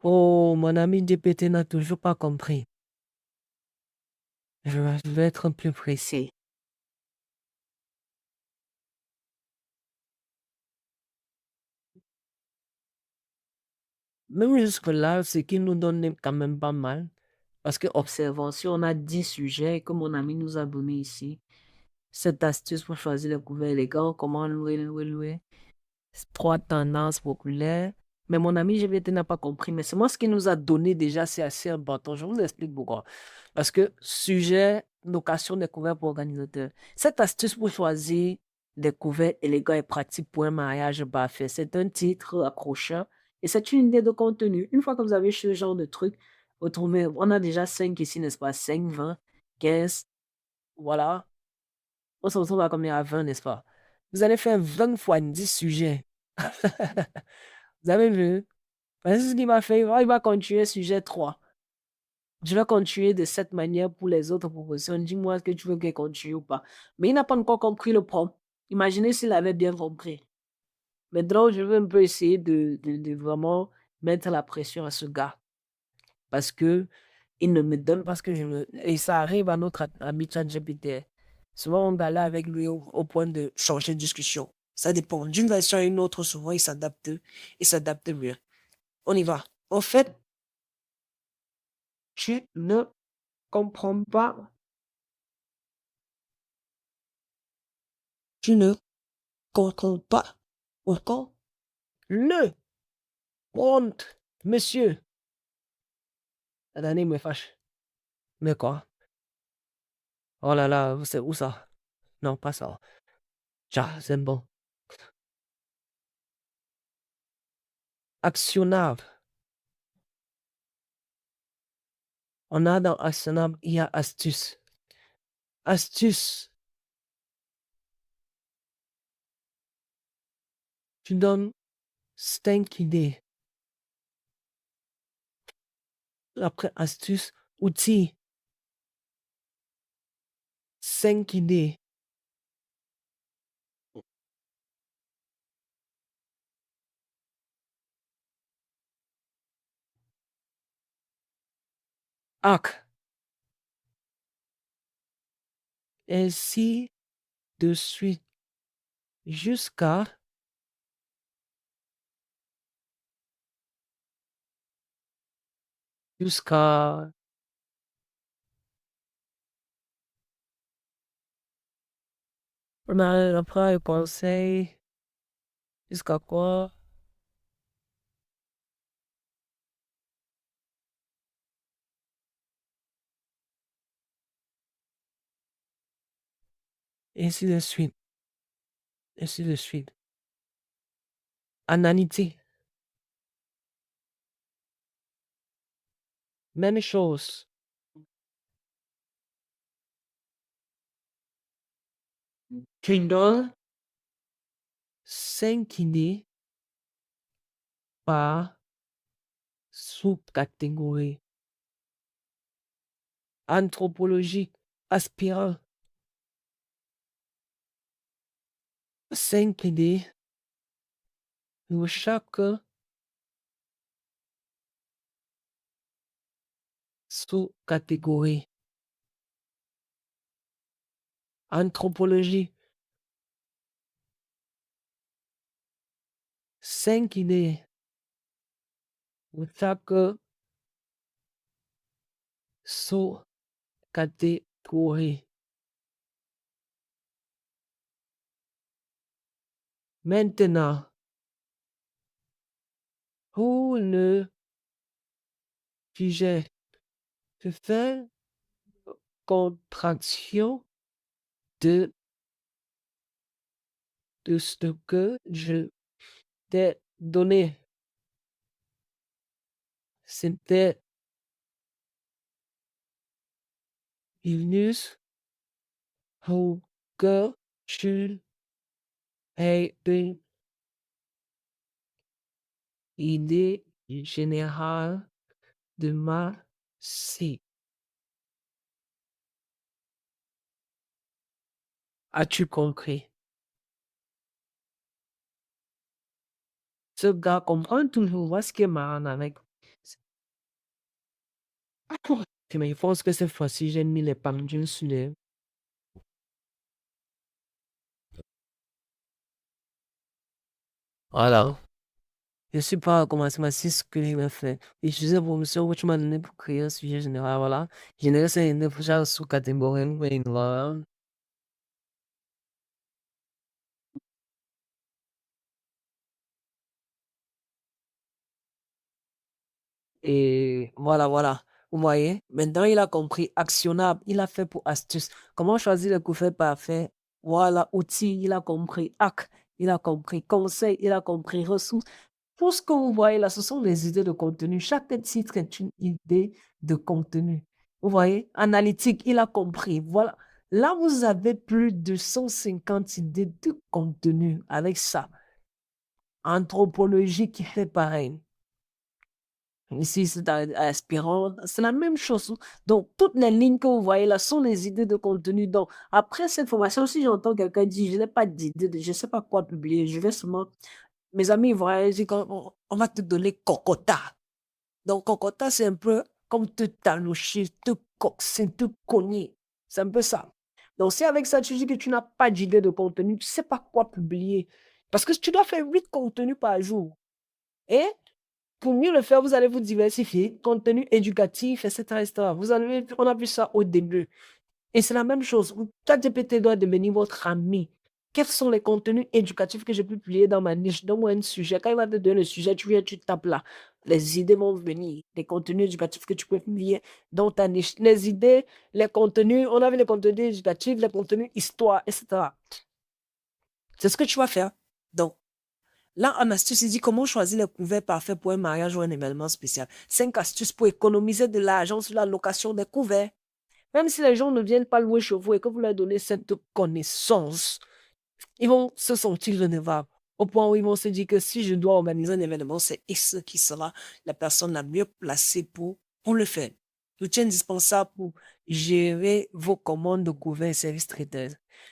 Oh, mon ami DPT n'a toujours pas compris. Je vais être plus précis. Même jusque-là, ce qui nous donne est quand même pas mal. Parce que, observons, si on a 10 sujets que mon ami nous a donné ici, cette astuce pour choisir les couverts élégants, comment louer, 3 tendances populaires. Mais mon ami GVT n'a pas compris. Mais c'est moi ce qu'il nous a donné déjà, c'est assez important. Je vous explique pourquoi. Parce que sujet, location des couverts pour organisateurs. Cette astuce pour choisir des couverts élégants et pratiques pour un mariage parfait, c'est un titre accrocheur et c'est une idée de contenu. Une fois que vous avez ce genre de truc, vous trouvez, on a déjà 5 ici, n'est-ce pas? 5, 20, 15, voilà. On se retrouve à combien? À 20, n'est-ce pas? Vous allez faire 20 fois 10 sujets. Vous avez vu? C'est ce qu'il m'a fait. Il va continuer sujet 3. Je vais continuer de cette manière pour les autres propositions. Dis-moi ce que tu veux qu'il continue ou pas. Mais il n'a pas encore compris le prompt. Imaginez s'il avait bien compris. Maintenant, je veux un peu essayer de vraiment mettre la pression à ce gars. Parce que il ne me donne pas ce que je me... Et ça arrive à notre ami ChatGPT. Souvent, on va là avec lui au point de changer de discussion. Ça dépend. D'une version à une autre, souvent, il s'adapte mieux. On y va. En fait, tu ne comprends pas. Tu ne comprends pas. Encore le prompt, monsieur. La dernière me fâche. Mais quoi? Oh là là, c'est où ça? Non, pas ça. Tiens, c'est bon. Actionnable. On a dans actionnable, il y a astuce. Astuce. Tu donnes 5 idées. Après, astuce, outil. 5 idées. Arc. Ainsi de suite. Jusqu'à jusqu'à après, conseil. Jusqu'à quoi? Ainsi de suite. Ainsi de suite. Analytique. Même chose. Tu 5 idées par sous-catégorie. Anthropologique. Aspirant. 5 idées pour chaque sous-catégorie. Anthropologie. 5 idées pour chaque sous-catégorie. Maintenant, pour le sujet, je fais contraction de, de ce que je t'ai donné. C'était Vilnius au que je ai une idée générale de ma si. As-tu compris? Ce gars comprend toujours ce qui est marrant avec. Mais je pense que cette fois-ci, j'ai mis les pendules sur les. Voilà. Je sais pas comment c'est ma ce que il m'a fait. Et je sais pour monsieur, où tu m'as donné pour créer un sujet général, voilà. Général, c'est une déjà sous-catégorie, mais voilà. Et voilà, voilà. Vous voyez, maintenant il a compris actionnable, il a fait pour astuce. Comment choisir le couvert parfait? Voilà, outil, il a compris. Hack, il a compris. Conseil, il a compris. Ressources. Tout ce que vous voyez là, ce sont des idées de contenu. Chaque titre est une idée de contenu. Vous voyez, analytique, il a compris. Voilà. Là, vous avez plus de 150 idées de contenu avec ça. Anthropologie qui fait pareil. Ici, c'est aspirant, c'est la même chose. Donc, toutes les lignes que vous voyez là sont des idées de contenu. Donc, après cette formation, si j'entends quelqu'un dire, je n'ai pas d'idée, je ne sais pas quoi publier, je vais seulement, mes amis, ils vont dire on va te donner Cocota. Donc, Cocota, c'est un peu comme te talocher, te coxer, te cogner. C'est un peu ça. Donc, si avec ça, tu dis que tu n'as pas d'idée de contenu, tu ne sais pas quoi publier. Parce que tu dois faire 8 contenus par jour. Et pour mieux le faire, vous allez vous diversifier, contenu éducatif, etc., etc. On a vu ça au début. Et c'est la même chose. ChatGPT doit devenir votre ami. Quels sont les contenus éducatifs que je peux publier dans ma niche? Donne-moi un sujet. Quand il va te donner le sujet, tu viens, tu tapes là. Les idées vont venir. Les contenus éducatifs que tu peux publier dans ta niche. Les idées, les contenus, on a vu les contenus éducatifs, les contenus histoire, etc. C'est ce que tu vas faire. Donc, là, en astuce, il dit comment choisir les couverts parfaits pour un mariage ou un événement spécial. 5 astuces pour économiser de l'argent sur la location des couverts. Même si les gens ne viennent pas louer chez vous et que vous leur donnez cette connaissance, ils vont se sentir redevables. Au point où ils vont se dire que si je dois organiser un événement, c'est X qui sera la personne la mieux placée pour le faire. L'outil indispensable pour gérer vos commandes de couverts et services traiteurs.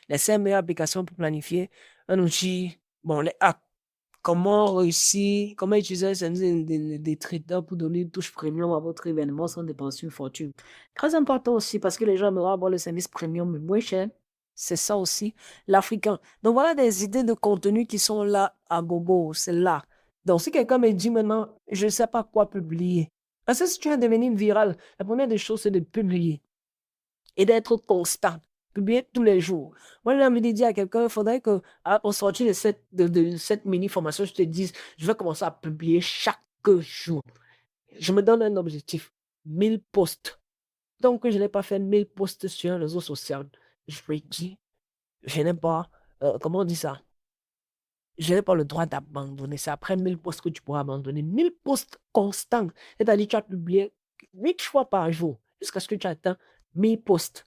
Les 5 meilleures applications pour planifier un outil, bon, les apps. Comment réussir, comment utiliser un service des traiteurs pour donner une touche premium à votre événement sans dépenser une fortune. Très important aussi parce que les gens aimeraient avoir le service premium moins cher. C'est ça aussi, l'Africain. Donc voilà des idées de contenu qui sont là à gogo, c'est là. Donc si quelqu'un me dit maintenant, je ne sais pas quoi publier. Parce que si tu veux devenir viral, la première des choses, c'est de publier et d'être constant. Publier tous les jours. Moi, j'ai envie de dire à quelqu'un, il faudrait que, au sortir de cette mini-formation, je te dise, je vais commencer à publier chaque jour. Je me donne un objectif, 1000 posts. Donc, je n'ai pas fait 1000 posts sur un réseau social. Je vais dire, je n'ai pas, comment on dit ça? Je n'ai pas le droit d'abandonner. C'est après 1000 posts que tu pourras abandonner. 1000 posts constants. C'est-à-dire, tu as publié 8 fois par jour jusqu'à ce que tu atteins 1000 posts.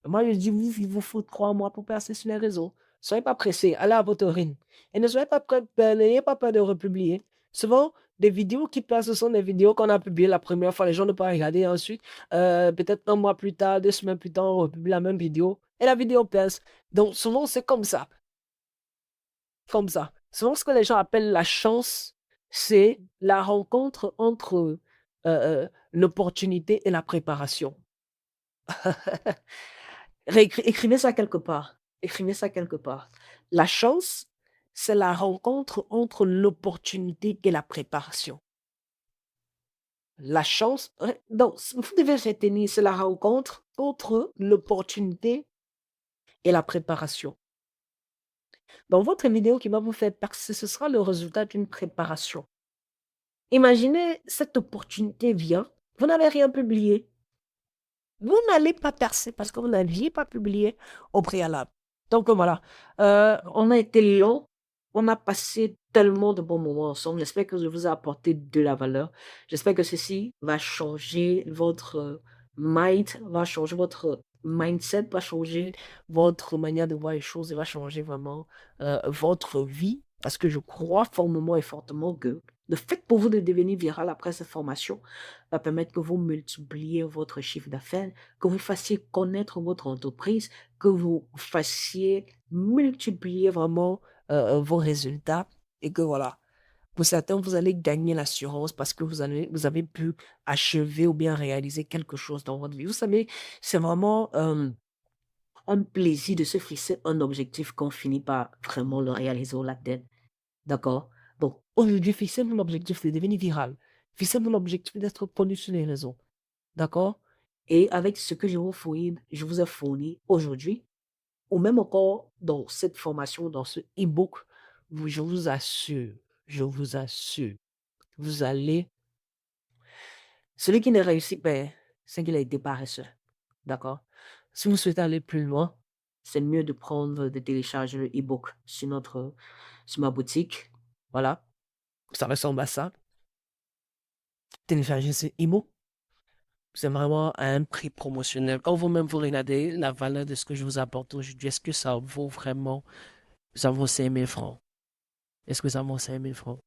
Moi, je dis, il vous faut 3 mois pour passer sur les réseaux. Soyez pas pressés, allez à votre rythme. Et ne soyez pas prêts, n'ayez pas peur de republier. Souvent, des vidéos qui passent, ce sont des vidéos qu'on a publiées la première fois, les gens ne peuvent pas regarder. Ensuite, peut-être un mois plus tard, 2 semaines plus tard, on republie la même vidéo et la vidéo passe. Donc, souvent, c'est comme ça. Comme ça. Souvent, ce que les gens appellent la chance, c'est la rencontre entre l'opportunité et la préparation. Écrivez ça quelque part. Écrivez ça quelque part. La chance, c'est la rencontre entre l'opportunité et la préparation. La chance, donc, vous devez retenir, c'est la rencontre entre l'opportunité et la préparation. Dans votre vidéo qui va vous faire percer, ce sera le résultat d'une préparation. Imaginez, cette opportunité vient, vous n'avez rien publié. Vous n'allez pas percer parce que vous n'aviez pas publié au préalable. Donc voilà, on a été long, on a passé tellement de bons moments ensemble. J'espère que je vous ai apporté de la valeur. J'espère que ceci va changer votre mind, va changer votre mindset, va changer votre manière de voir les choses et va changer vraiment votre vie. Parce que je crois formellement et fortement que le fait pour vous de devenir viral après cette formation va permettre que vous multipliez votre chiffre d'affaires, que vous fassiez connaître votre entreprise, que vous fassiez multiplier vraiment vos résultats et que voilà, pour certains, vous allez gagner l'assurance parce que vous avez pu achever ou bien réaliser quelque chose dans votre vie. Vous savez, c'est vraiment un plaisir de se fixer un objectif qu'on finit par vraiment le réaliser ou l'atteindre. D'accord? Donc, aujourd'hui, fixez mon objectif de devenir viral. Fixez mon objectif d'être connu sur les réseaux. D'accord? Et avec ce que je vous ai fourni aujourd'hui, ou même encore dans cette formation, dans ce e-book, je vous assure, vous allez, celui qui ne réussit pas, c'est qu'il a été paresseux. D'accord? Si vous souhaitez aller plus loin, c'est mieux de télécharger le e-book sur ma boutique. Voilà. Ça ressemble à ça. Télécharger ce e-book. C'est vraiment à un prix promotionnel. Quand vous-même vous regardez la valeur de ce que je vous apporte aujourd'hui, est-ce que ça vaut vraiment, ça vaut 5 000 francs? Est-ce que ça vaut 5 000 francs?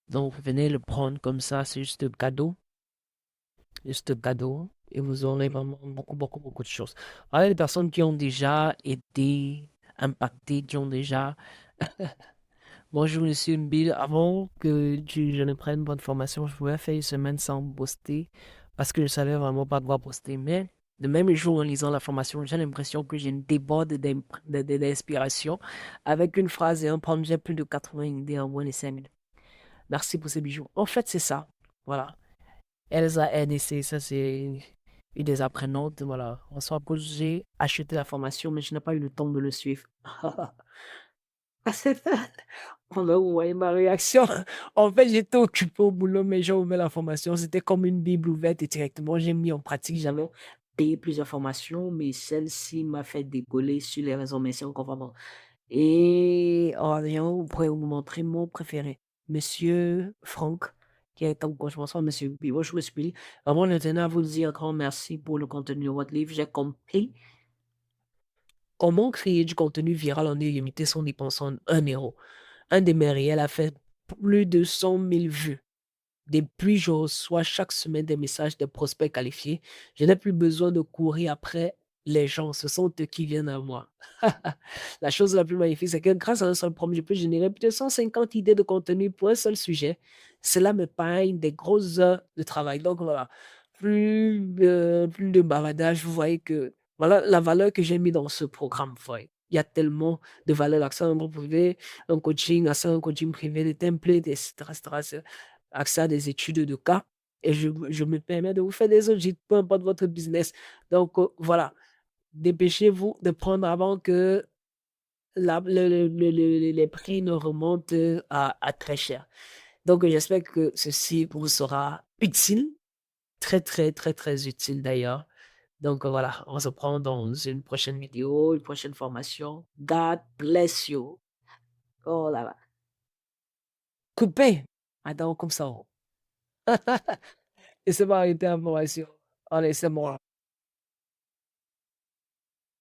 Donc, venez le prendre comme ça, c'est juste un cadeau. Juste un cadeau. Et vous aurez vraiment beaucoup, beaucoup, beaucoup de choses. Alors, les personnes qui ont déjà été impactées, qui ont déjà... Bonjour, monsieur Bill. Avant que je ne prenne bonne formation, je pouvais faire une semaine sans poster parce que je savais vraiment pas quoi poster. Mais le même jour, en lisant la formation, j'ai l'impression que j'ai une déborde d'inspiration avec une phrase et un prompt. J'ai plus de 80 idées en moins de 5 minutes. Merci pour ces bijoux. En fait, c'est ça. Voilà. Elsa NEC, ça c'est une des apprenantes. Voilà. En soit, que j'ai acheté la formation, mais je n'ai pas eu le temps de le suivre. Ah, c'est ça. On a voyé ma réaction. En fait, j'étais occupé au boulot, mais j'ai ouvert la formation. C'était comme une Bible ouverte et directement, j'ai mis en pratique. J'avais payé plusieurs formations, mais celle-ci m'a fait décoller sur les réseaux messieurs conformément. Et en rien, vous pourrez vous montrer mon préféré. Monsieur Franck, qui est en conjoint, Monsieur Bibo, je me suis dit, vraiment, je tenais à vous dire grand merci pour le contenu de votre livre. J'ai compris comment créer du contenu viral en illimité sans dépenser un euro. Un de mes réels a fait plus de 100 000 vues. Depuis, je reçois chaque semaine des messages des prospects qualifiés. Je n'ai plus besoin de courir après les gens. Ce sont eux qui viennent à moi. La chose la plus magnifique, c'est que grâce à un seul prompt, je peux générer plus de 150 idées de contenu pour un seul sujet. Cela me m'épargne des grosses heures de travail. Donc voilà, plus de bavardage. Vous voyez que voilà la valeur que j'ai mis dans ce programme. Vous voyez. Il y a tellement de valeur, accès à un groupe privé, un coaching, accès à un coaching privé, des templates, etc., etc., accès à des études de cas. Et je me permets de vous faire des audits, peu importe votre business. Donc voilà, dépêchez-vous de prendre avant que les prix ne remontent à très cher. Donc, j'espère que ceci vous sera utile, très, très, très, très utile d'ailleurs. Donc, voilà, on se prend dans une prochaine vidéo, une prochaine formation. God bless you. Oh là là. Coupé. Attends, comme ça. Et c'est pas arrêté information. Allez, c'est moi.